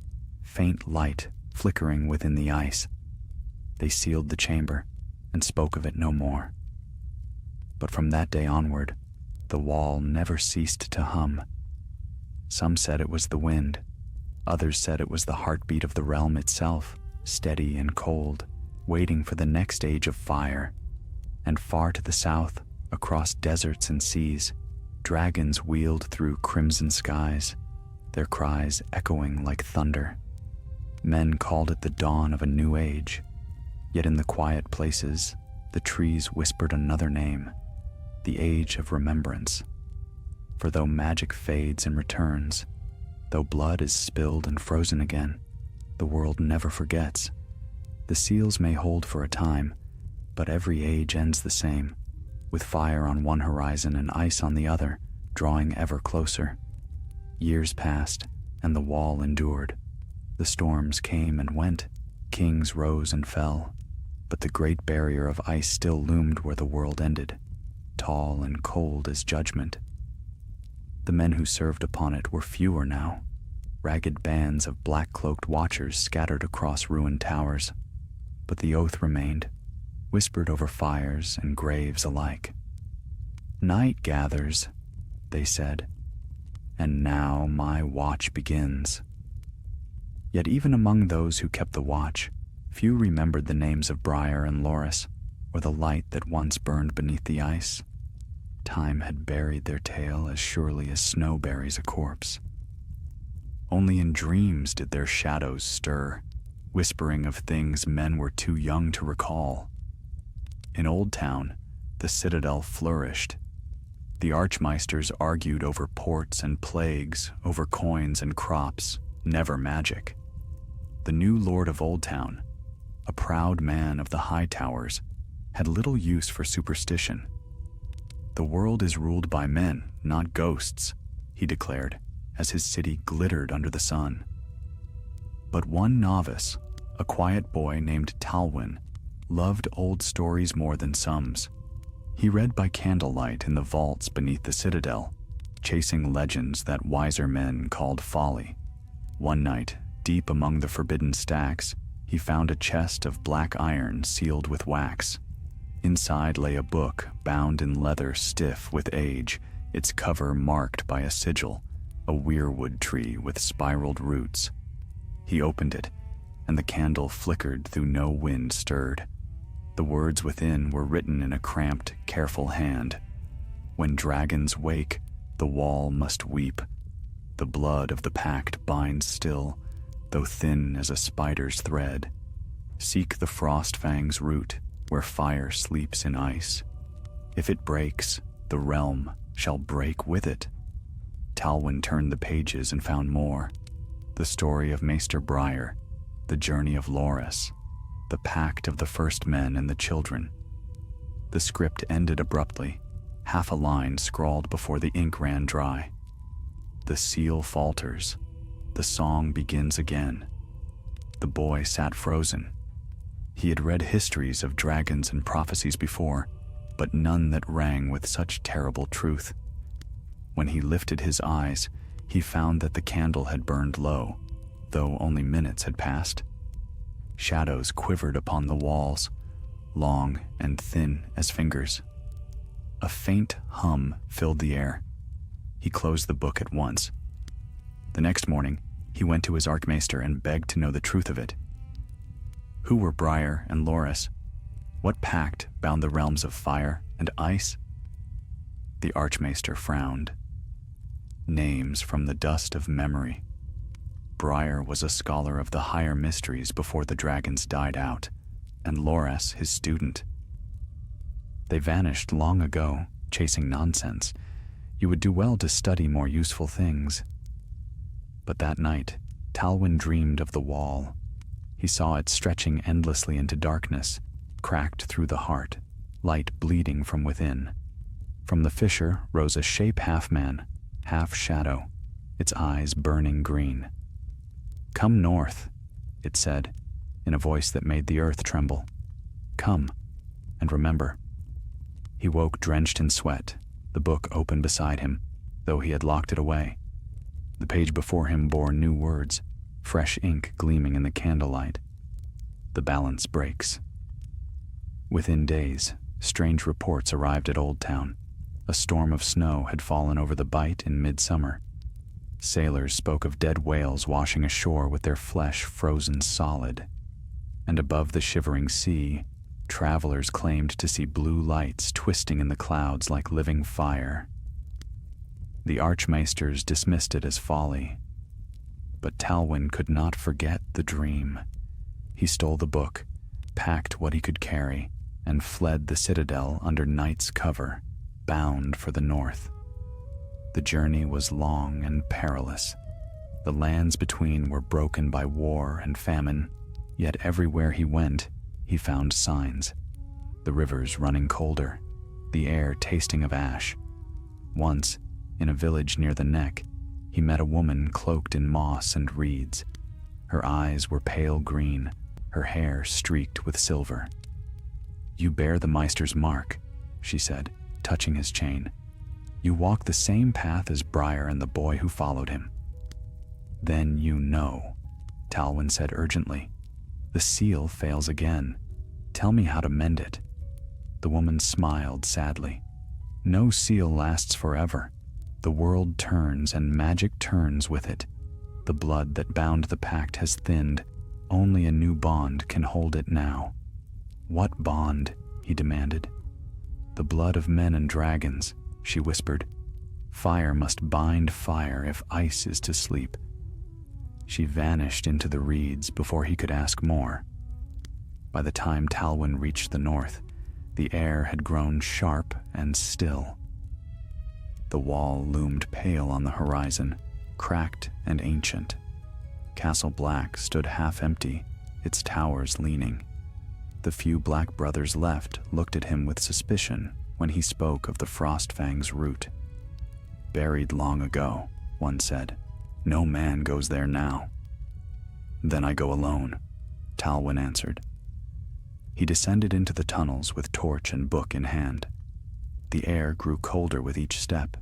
faint light flickering within the ice. They sealed the chamber and spoke of it no more. But from that day onward, the wall never ceased to hum. Some said it was the wind, others said it was the heartbeat of the realm itself, steady and cold, waiting for the next age of fire. And far to the south, across deserts and seas, dragons wheeled through crimson skies, their cries echoing like thunder. Men called it the dawn of a new age, yet in the quiet places, the trees whispered another name, the age of remembrance. For though magic fades and returns, though blood is spilled and frozen again, the world never forgets. The seals may hold for a time, but every age ends the same, with fire on one horizon and ice on the other, drawing ever closer. Years passed, and the wall endured. The storms came and went, kings rose and fell, but the great barrier of ice still loomed where the world ended, tall and cold as judgment. The men who served upon it were fewer now, ragged bands of black-cloaked watchers scattered across ruined towers, but the oath remained, whispered over fires and graves alike. "Night gathers," they said, "and now my watch begins." Yet even among those who kept the watch, few remembered the names of Briar and Loris, or the light that once burned beneath the ice. Time had buried their tale as surely as snow buries a corpse. Only in dreams did their shadows stir, whispering of things men were too young to recall. In Old Town, the citadel flourished. The archmaesters argued over ports and plagues, over coins and crops, never magic. The new lord of Old Town, a proud man of the high towers, had little use for superstition. "The world is ruled by men, not ghosts," he declared, as his city glittered under the sun. But one novice, a quiet boy named Talwyn, loved old stories more than sums. He read by candlelight in the vaults beneath the citadel, chasing legends that wiser men called folly. One night, deep among the forbidden stacks, he found a chest of black iron sealed with wax. Inside lay a book bound in leather stiff with age, its cover marked by a sigil, a weirwood tree with spiraled roots. He opened it, and the candle flickered though no wind stirred. The words within were written in a cramped, careful hand. "When dragons wake, the wall must weep. The blood of the pact binds still, though thin as a spider's thread. Seek the frost fang's root, where fire sleeps in ice. If it breaks, the realm shall break with it." Talwyn turned the pages and found more. The story of Maester Briar, the journey of Loris, the pact of the first men and the children. The script ended abruptly, half a line scrawled before the ink ran dry. The seal falters. The song begins again. The boy sat frozen. He had read histories of dragons and prophecies before, but none that rang with such terrible truth. When he lifted his eyes, he found that the candle had burned low, though only minutes had passed. Shadows quivered upon the walls, long and thin as fingers. A faint hum filled the air. He closed the book at once. The next morning, he went to his archmaester and begged to know the truth of it. Who were Briar and Loris? What pact bound the realms of fire and ice? The Archmaester frowned. Names from the dust of memory. Briar was a scholar of the higher mysteries before the dragons died out, and Loras his student. They vanished long ago, chasing nonsense. You would do well to study more useful things. But that night, Talwyn dreamed of the wall. He saw it stretching endlessly into darkness, cracked through the heart, light bleeding from within. From the fissure rose a shape half man, half shadow, its eyes burning green. "Come north," it said, in a voice that made the earth tremble. "Come, and remember." He woke drenched in sweat, the book open beside him, though he had locked it away. The page before him bore new words, fresh ink gleaming in the candlelight. The balance breaks. Within days, strange reports arrived at Old Town. A storm of snow had fallen over the Bight in midsummer. Sailors spoke of dead whales washing ashore with their flesh frozen solid. And above the shivering sea, travelers claimed to see blue lights twisting in the clouds like living fire. The Archmaesters dismissed it as folly. But Talwyn could not forget the dream. He stole the book, packed what he could carry, and fled the citadel under night's cover, bound for the north. The journey was long and perilous. The lands between were broken by war and famine, yet everywhere he went, he found signs. The rivers running colder, the air tasting of ash. Once, in a village near the neck, he met a woman cloaked in moss and reeds. Her eyes were pale green, her hair streaked with silver. "You bear the maester's mark," she said, touching his chain. "You walk the same path as Briar and the boy who followed him." "Then you know," Talwyn said urgently. "The seal fails again. Tell me how to mend it." The woman smiled sadly. "No seal lasts forever. The world turns and magic turns with it. The blood that bound the pact has thinned. Only a new bond can hold it now." "What bond?" he demanded. "The blood of men and dragons," she whispered. "Fire must bind fire if ice is to sleep." She vanished into the reeds before he could ask more. By the time Talwyn reached the north, the air had grown sharp and still. The wall loomed pale on the horizon, cracked and ancient. Castle Black stood half empty, its towers leaning. The few black brothers left looked at him with suspicion when he spoke of the Frostfang's root. "Buried long ago," one said. "No man goes there now." "Then I go alone," Talwyn answered. He descended into the tunnels with torch and book in hand. The air grew colder with each step,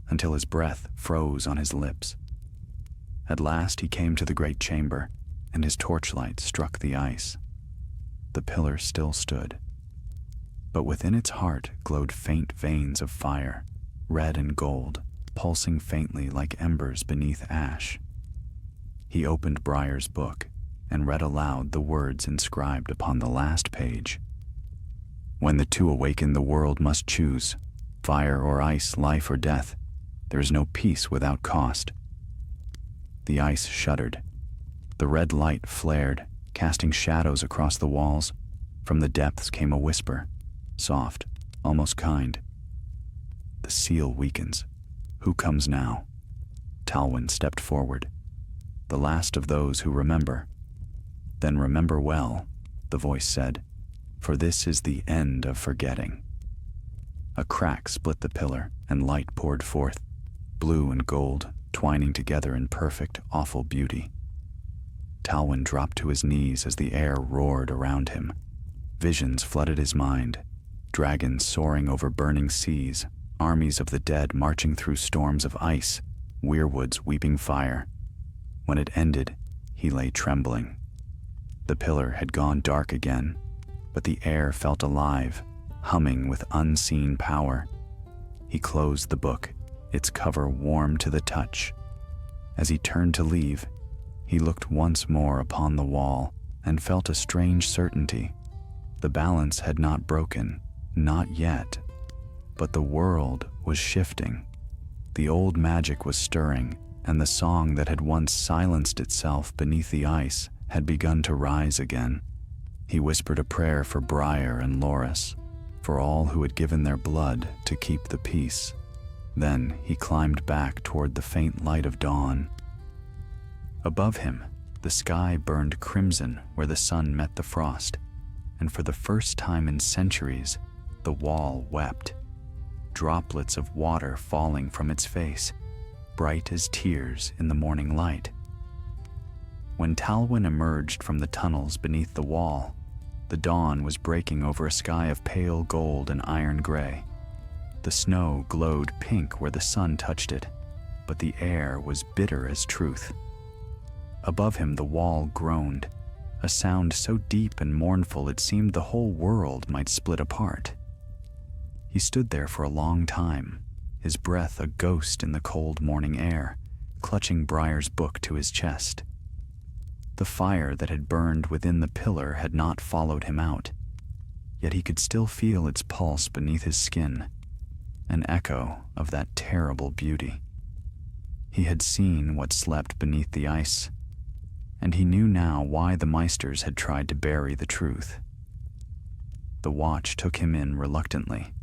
until his breath froze on his lips. At last he came to the great chamber, and his torchlight struck the ice. The pillar still stood, but within its heart glowed faint veins of fire, red and gold, pulsing faintly like embers beneath ash. He opened Briar's book and read aloud the words inscribed upon the last page. "When the two awaken, the world must choose. Fire or ice, life or death. There is no peace without cost." The ice shuddered. The red light flared, casting shadows across the walls. From the depths came a whisper, soft, almost kind. "The seal weakens. Who comes now?" Talwyn stepped forward. "The last of those who remember." "Then remember well," the voice said, "for this is the end of forgetting." A crack split the pillar, and light poured forth, blue and gold, twining together in perfect, awful beauty. Talwyn dropped to his knees as the air roared around him. Visions flooded his mind, dragons soaring over burning seas, armies of the dead marching through storms of ice, weirwoods weeping fire. When it ended, he lay trembling. The pillar had gone dark again, but the air felt alive, humming with unseen power. He closed the book, its cover warm to the touch. As he turned to leave, he looked once more upon the wall and felt a strange certainty. The balance had not broken, not yet. But the world was shifting. The old magic was stirring, and the song that had once silenced itself beneath the ice had begun to rise again. He whispered a prayer for Briar and Loras, for all who had given their blood to keep the peace. Then he climbed back toward the faint light of dawn. Above him, the sky burned crimson where the sun met the frost, and for the first time in centuries, the wall wept, droplets of water falling from its face, bright as tears in the morning light. When Talwyn emerged from the tunnels beneath the wall, the dawn was breaking over a sky of pale gold and iron gray. The snow glowed pink where the sun touched it, but the air was bitter as truth. Above him the wall groaned, a sound so deep and mournful it seemed the whole world might split apart. He stood there for a long time, his breath a ghost in the cold morning air, clutching Briar's book to his chest. The fire that had burned within the pillar had not followed him out, yet he could still feel its pulse beneath his skin, an echo of that terrible beauty. He had seen what slept beneath the ice, and he knew now why the maesters had tried to bury the truth. The watch took him in reluctantly.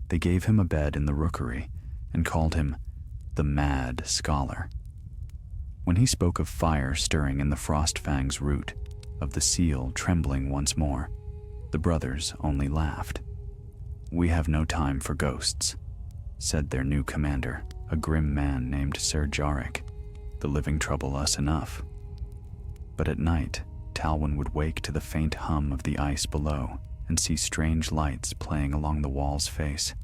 They gave him a bed in the rookery and called him the Mad Scholar. When he spoke of fire stirring in the Frostfang's root, of the seal trembling once more, the brothers only laughed. "We have no time for ghosts," said their new commander, a grim man named Sir Jarek. "The living trouble us enough." But at night, Talwyn would wake to the faint hum of the ice below and see strange lights playing along the wall's face.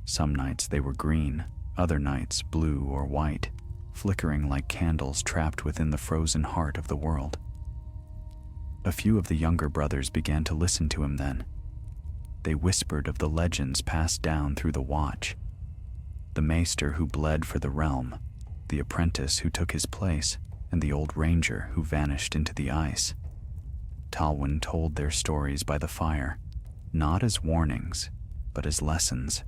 Some nights they were green, other nights blue or white, flickering like candles trapped within the frozen heart of the world. A few of the younger brothers began to listen to him then. They whispered of the legends passed down through the watch. The maester who bled for the realm, the apprentice who took his place, and the old ranger who vanished into the ice. Talwyn told their stories by the fire, not as warnings, but as lessons.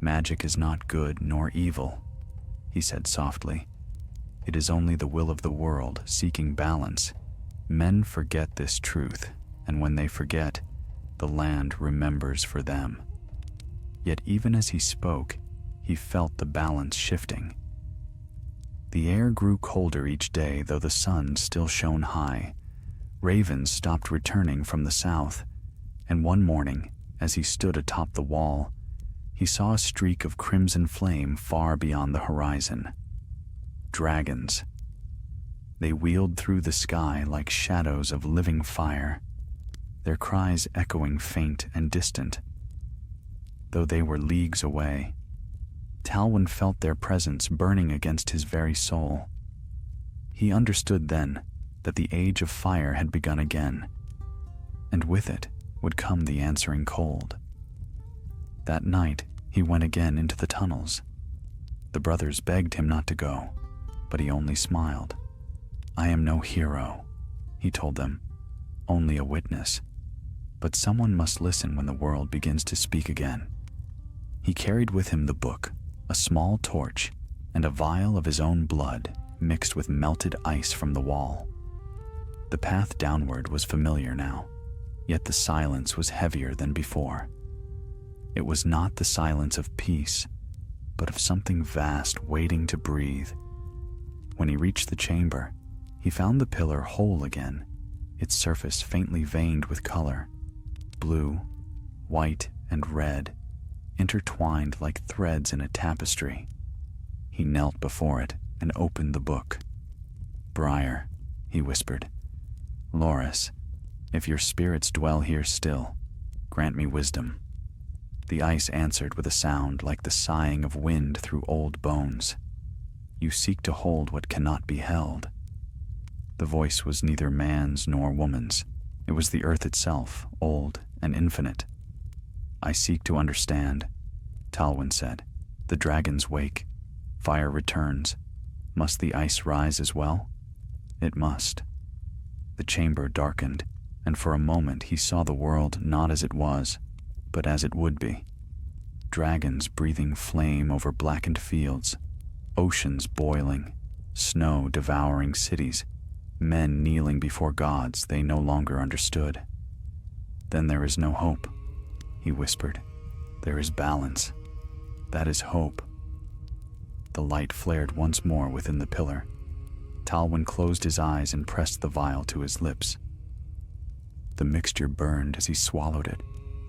"Magic is not good nor evil," he said softly. "It is only the will of the world seeking balance. Men forget this truth, and when they forget, the land remembers for them." Yet even as he spoke, he felt the balance shifting. The air grew colder each day, though the sun still shone high. Ravens stopped returning from the south, and one morning, as he stood atop the wall, he saw a streak of crimson flame far beyond the horizon. Dragons. They wheeled through the sky like shadows of living fire, their cries echoing faint and distant. Though they were leagues away, Talwyn felt their presence burning against his very soul. He understood then that the age of fire had begun again, and with it would come the answering cold. That night, he went again into the tunnels. The brothers begged him not to go, but he only smiled. "I am no hero," he told them, "only a witness. But someone must listen when the world begins to speak again." He carried with him the book, a small torch, and a vial of his own blood mixed with melted ice from the wall. The path downward was familiar now, yet the silence was heavier than before. It was not the silence of peace, but of something vast waiting to breathe. When he reached the chamber, he found the pillar whole again, its surface faintly veined with color, blue, white, and red, intertwined like threads in a tapestry. He knelt before it and opened the book. "Briar," he whispered, "Loras, if your spirits dwell here still, grant me wisdom." The ice answered with a sound like the sighing of wind through old bones. "You seek to hold what cannot be held." The voice was neither man's nor woman's. It was the earth itself, old and infinite. "I seek to understand," Talwyn said. "The dragons wake. Fire returns. Must the ice rise as well?" "It must." The chamber darkened, and for a moment he saw the world not as it was, but as it would be. dragons breathing flame over blackened fields, oceans boiling, snow devouring cities, men kneeling before gods they no longer understood. "Then there is no hope," he whispered. "There is balance. That is hope." The light flared once more within the pillar. Talwyn closed his eyes and pressed the vial to his lips. The mixture burned as he swallowed it,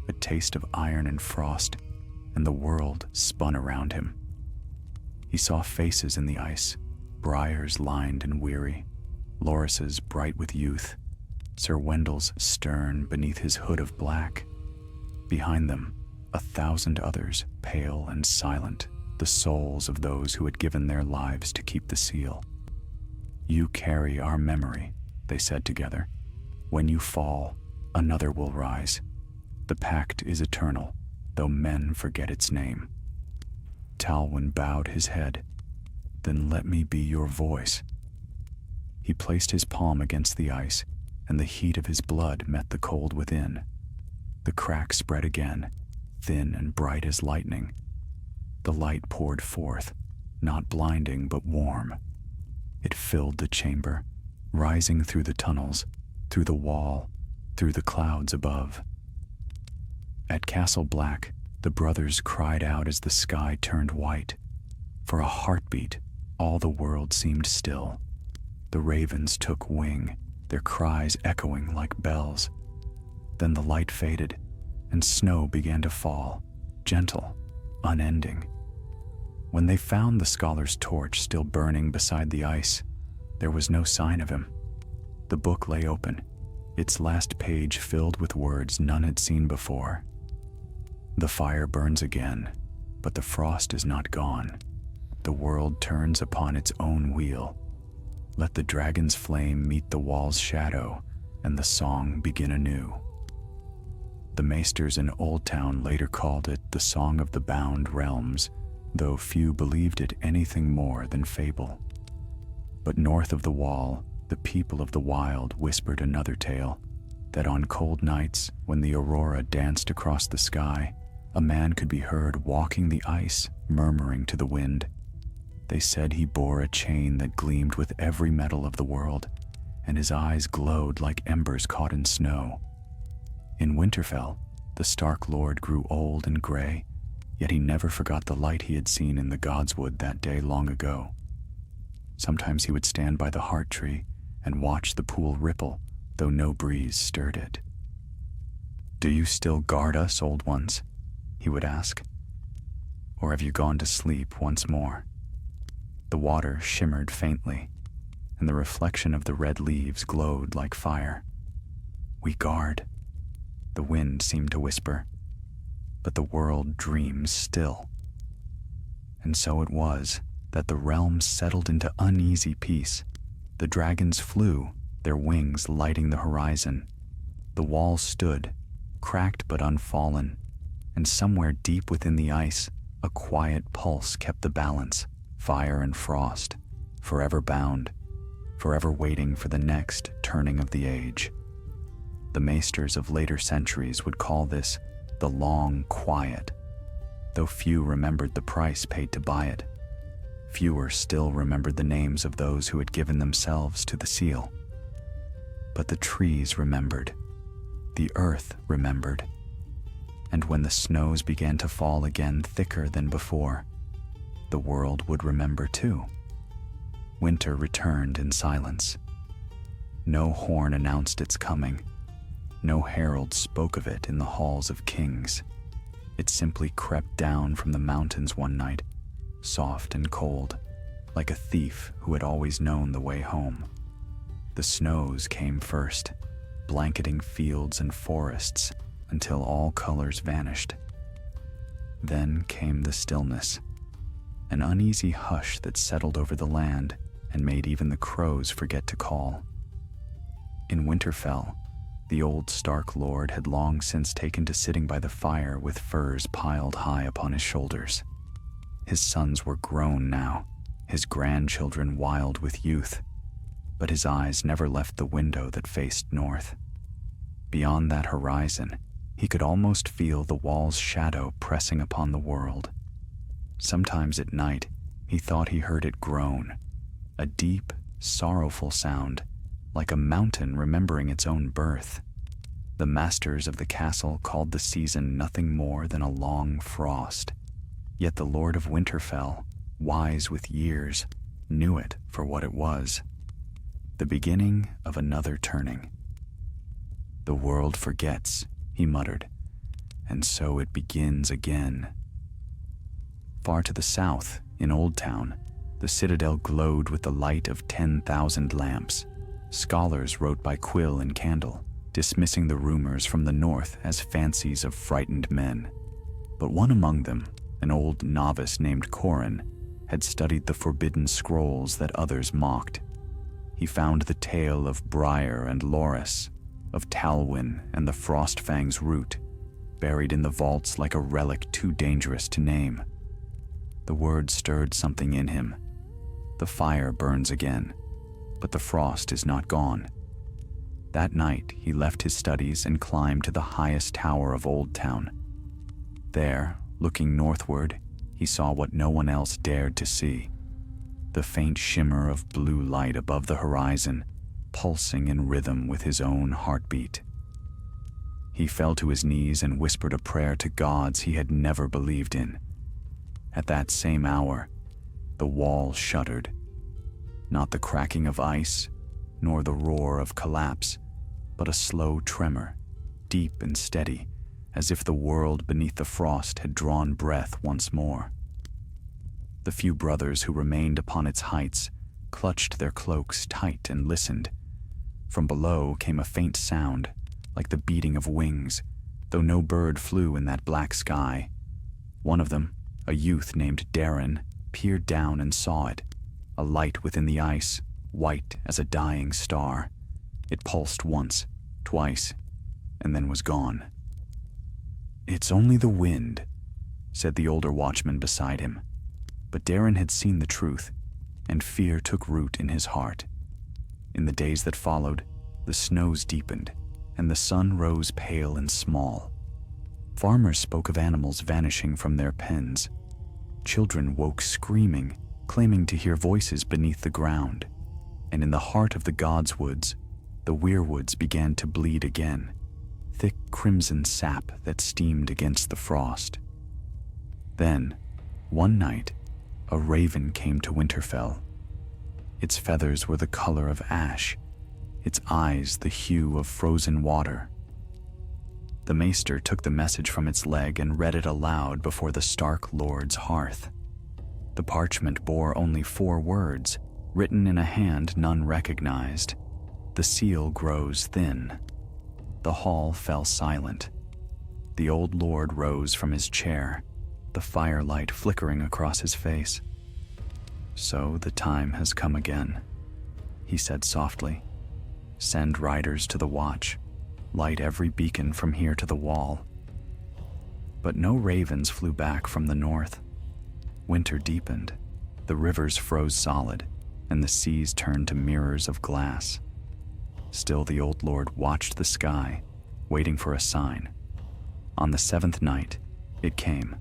a taste of iron and frost, and the world spun around him. He saw faces in the ice, Briar's lined and weary, Loris's bright with youth, Sir Wendell's stern beneath his hood of black. Behind them, 1,000 others, pale and silent, the souls of those who had given their lives to keep the seal. "You carry our memory," they said together. "When you fall, another will rise. The pact is eternal, though men forget its name." Talwyn bowed his head. "Then let me be your voice." He placed his palm against the ice, and the heat of his blood met the cold within. The crack spread again, thin and bright as lightning. The light poured forth, not blinding but warm. It filled the chamber, rising through the tunnels, through the wall, through the clouds above. At Castle Black, the brothers cried out as the sky turned white. For a heartbeat, all the world seemed still. The ravens took wing, their cries echoing like bells. Then the light faded, and snow began to fall, gentle, unending. When they found the scholar's torch still burning beside the ice, there was no sign of him. The book lay open, its last page filled with words none had seen before. "The fire burns again, but the frost is not gone. The world turns upon its own wheel. Let the dragon's flame meet the wall's shadow, and the song begin anew." The maesters in Old Town later called it the Song of the Bound Realms, though few believed it anything more than fable. But north of the wall, the people of the wild whispered another tale, that on cold nights, when the aurora danced across the sky, a man could be heard walking the ice, murmuring to the wind. They said he bore a chain that gleamed with every metal of the world, and his eyes glowed like embers caught in snow. In Winterfell, the Stark Lord grew old and gray, yet he never forgot the light he had seen in the Godswood that day long ago. Sometimes he would stand by the heart tree and watch the pool ripple, though no breeze stirred it. "Do you still guard us, old ones?" he would ask. "Or have you gone to sleep once more?" The water shimmered faintly, and the reflection of the red leaves glowed like fire. "We guard," the wind seemed to whisper, "but the world dreams still." And so it was that the realms settled into uneasy peace. The dragons flew, their wings lighting the horizon. The walls stood, cracked but unfallen, and somewhere deep within the ice, a quiet pulse kept the balance, fire and frost, forever bound, forever waiting for the next turning of the age. The maesters of later centuries would call this the Long Quiet, though few remembered the price paid to buy it. Fewer still remembered the names of those who had given themselves to the seal. But the trees remembered, the earth remembered, and when the snows began to fall again thicker than before, the world would remember too. Winter returned in silence. No horn announced its coming. No herald spoke of it in the halls of kings. It simply crept down from the mountains one night, soft and cold, like a thief who had always known the way home. The snows came first, blanketing fields and forests until all colors vanished. Then came the stillness, an uneasy hush that settled over the land and made even the crows forget to call. In Winterfell, the old Stark Lord had long since taken to sitting by the fire with furs piled high upon his shoulders. His sons were grown now, his grandchildren wild with youth, but his eyes never left the window that faced north. Beyond that horizon, he He could almost feel the wall's shadow pressing upon the world. Sometimes at night, he thought he heard it groan, a deep, sorrowful sound, like a mountain remembering its own birth. The masters of the castle called the season nothing more than a long frost, yet the Lord of Winterfell, wise with years, knew it for what it was, the beginning of another turning. "The world forgets," he muttered, "and so it begins again." Far to the south, in Old Town, the citadel glowed with the light of 10,000 lamps. Scholars wrote by quill and candle, dismissing the rumors from the north as fancies of frightened men. But one among them, an old novice named Corin, had studied the forbidden scrolls that others mocked. He found the tale of Briar and Loras, of Talwyn and the Frostfang's root, buried in the vaults like a relic too dangerous to name. The word stirred something in him. The fire burns again, but the frost is not gone. That night he left his studies and climbed to the highest tower of Old Town. There, looking northward, he saw what no one else dared to see: the faint shimmer of blue light above the horizon, pulsing in rhythm with his own heartbeat. He fell to his knees and whispered a prayer to gods he had never believed in. At that same hour, the wall shuddered. Not the cracking of ice, nor the roar of collapse, but a slow tremor, deep and steady, as if the world beneath the frost had drawn breath once more. The few brothers who remained upon its heights clutched their cloaks tight and listened. From below came a faint sound, like the beating of wings, though no bird flew in that black sky. One of them, a youth named Darren, peered down and saw it, a light within the ice, white as a dying star. It pulsed once, twice, and then was gone. "It's only the wind," said the older watchman beside him. But Darren had seen the truth, and fear took root in his heart. In the days that followed, the snows deepened, and the sun rose pale and small. Farmers spoke of animals vanishing from their pens. Children woke screaming, claiming to hear voices beneath the ground. And in the heart of the gods' woods, the weirwoods began to bleed again, thick crimson sap that steamed against the frost. Then, one night, a raven came to Winterfell. Its feathers were the color of ash, its eyes the hue of frozen water. The maester took the message from its leg and read it aloud before the Stark Lord's hearth. The parchment bore only 4 words, written in a hand none recognized. The seal grows thin. The hall fell silent. The old lord rose from his chair, the firelight flickering across his face. "So the time has come again," he said softly. "Send riders to the watch. Light every beacon from here to the wall." But no ravens flew back from the north. Winter deepened, the rivers froze solid, and the seas turned to mirrors of glass. Still the old lord watched the sky, waiting for a sign. On the 7th night, it came,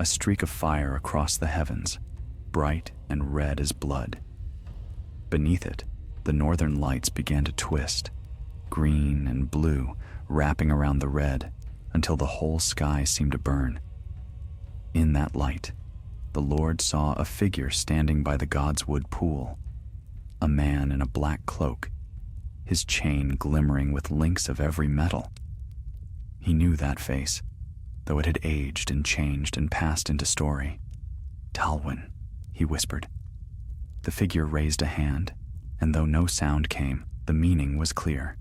a streak of fire across the heavens, bright and red as blood. Beneath it, the northern lights began to twist, green and blue, wrapping around the red, until the whole sky seemed to burn. In that light, the Lord saw a figure standing by the Godswood pool, a man in a black cloak, his chain glimmering with links of every metal. He knew that face, though it had aged and changed and passed into story. "Talwyn," he whispered. The figure raised a hand, and though no sound came, the meaning was clear.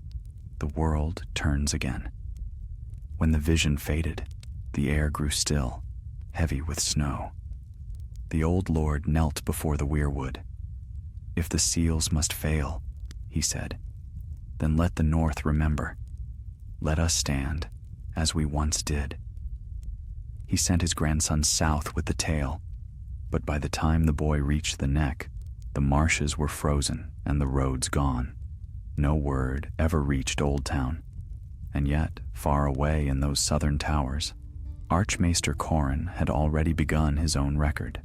The world turns again. When the vision faded, the air grew still, heavy with snow. The old lord knelt before the weirwood. "If the seals must fail," he said, "then let the north remember. Let us stand, as we once did." He sent his grandson south with the tale, but by the time the boy reached the neck, the marshes were frozen and the roads gone. No word ever reached Old Town. And yet, far away in those southern towers, Archmaester Corin had already begun his own record.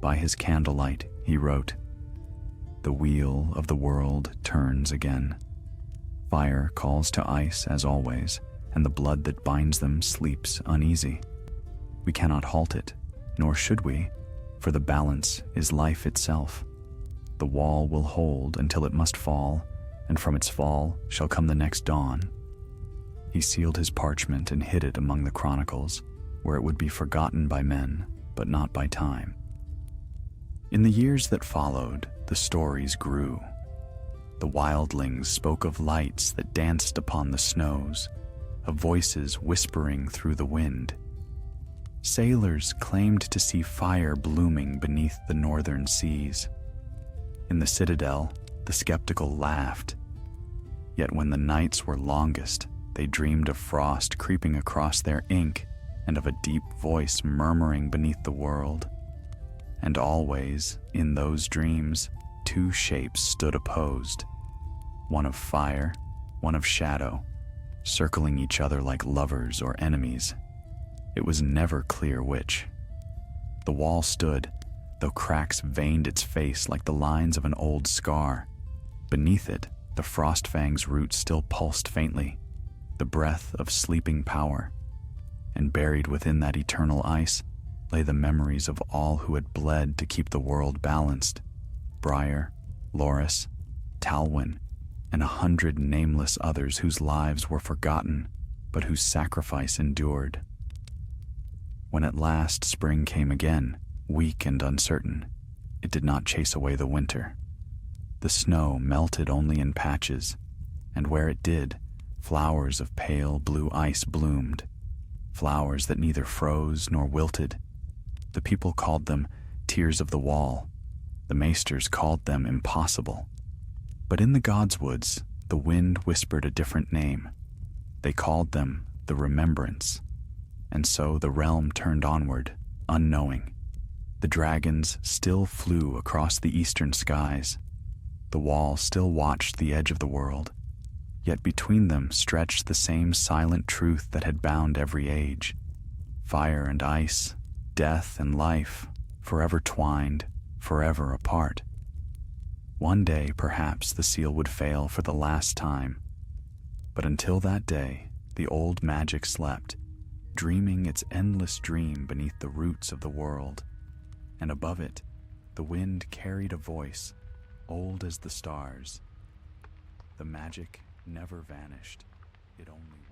By his candlelight, he wrote, "The wheel of the world turns again. Fire calls to ice as always, and the blood that binds them sleeps uneasy. We cannot halt it, nor should we, for the balance is life itself. The wall will hold until it must fall, and from its fall shall come the next dawn." He sealed his parchment and hid it among the chronicles, where it would be forgotten by men, but not by time. In the years that followed, the stories grew. The wildlings spoke of lights that danced upon the snows, of voices whispering through the wind. Sailors claimed to see fire blooming beneath the northern seas. In the citadel, the skeptical laughed. Yet when the nights were longest, they dreamed of frost creeping across their ink and of a deep voice murmuring beneath the world. And always, in those dreams, two shapes stood opposed, one of fire, one of shadow, circling each other like lovers or enemies. It was never clear which. The wall stood, though cracks veined its face like the lines of an old scar. Beneath it, the Frostfang's roots still pulsed faintly, the breath of sleeping power. And buried within that eternal ice lay the memories of all who had bled to keep the world balanced: Briar, Loras, Talwyn, and 100 nameless others whose lives were forgotten, but whose sacrifice endured. When at last spring came again, weak and uncertain, it did not chase away the winter. The snow melted only in patches, and where it did, flowers of pale blue ice bloomed, flowers that neither froze nor wilted. The people called them tears of the wall. The maesters called them impossible. But in the gods' woods, the wind whispered a different name. They called them the remembrance. And so the realm turned onward, unknowing. The dragons still flew across the eastern skies. The wall still watched the edge of the world. Yet between them stretched the same silent truth that had bound every age. Fire and ice, death and life, forever twined, forever apart. One day, perhaps, the seal would fail for the last time. But until that day, the old magic slept, dreaming its endless dream beneath the roots of the world. And above it, the wind carried a voice, old as the stars. The magic never vanished, it only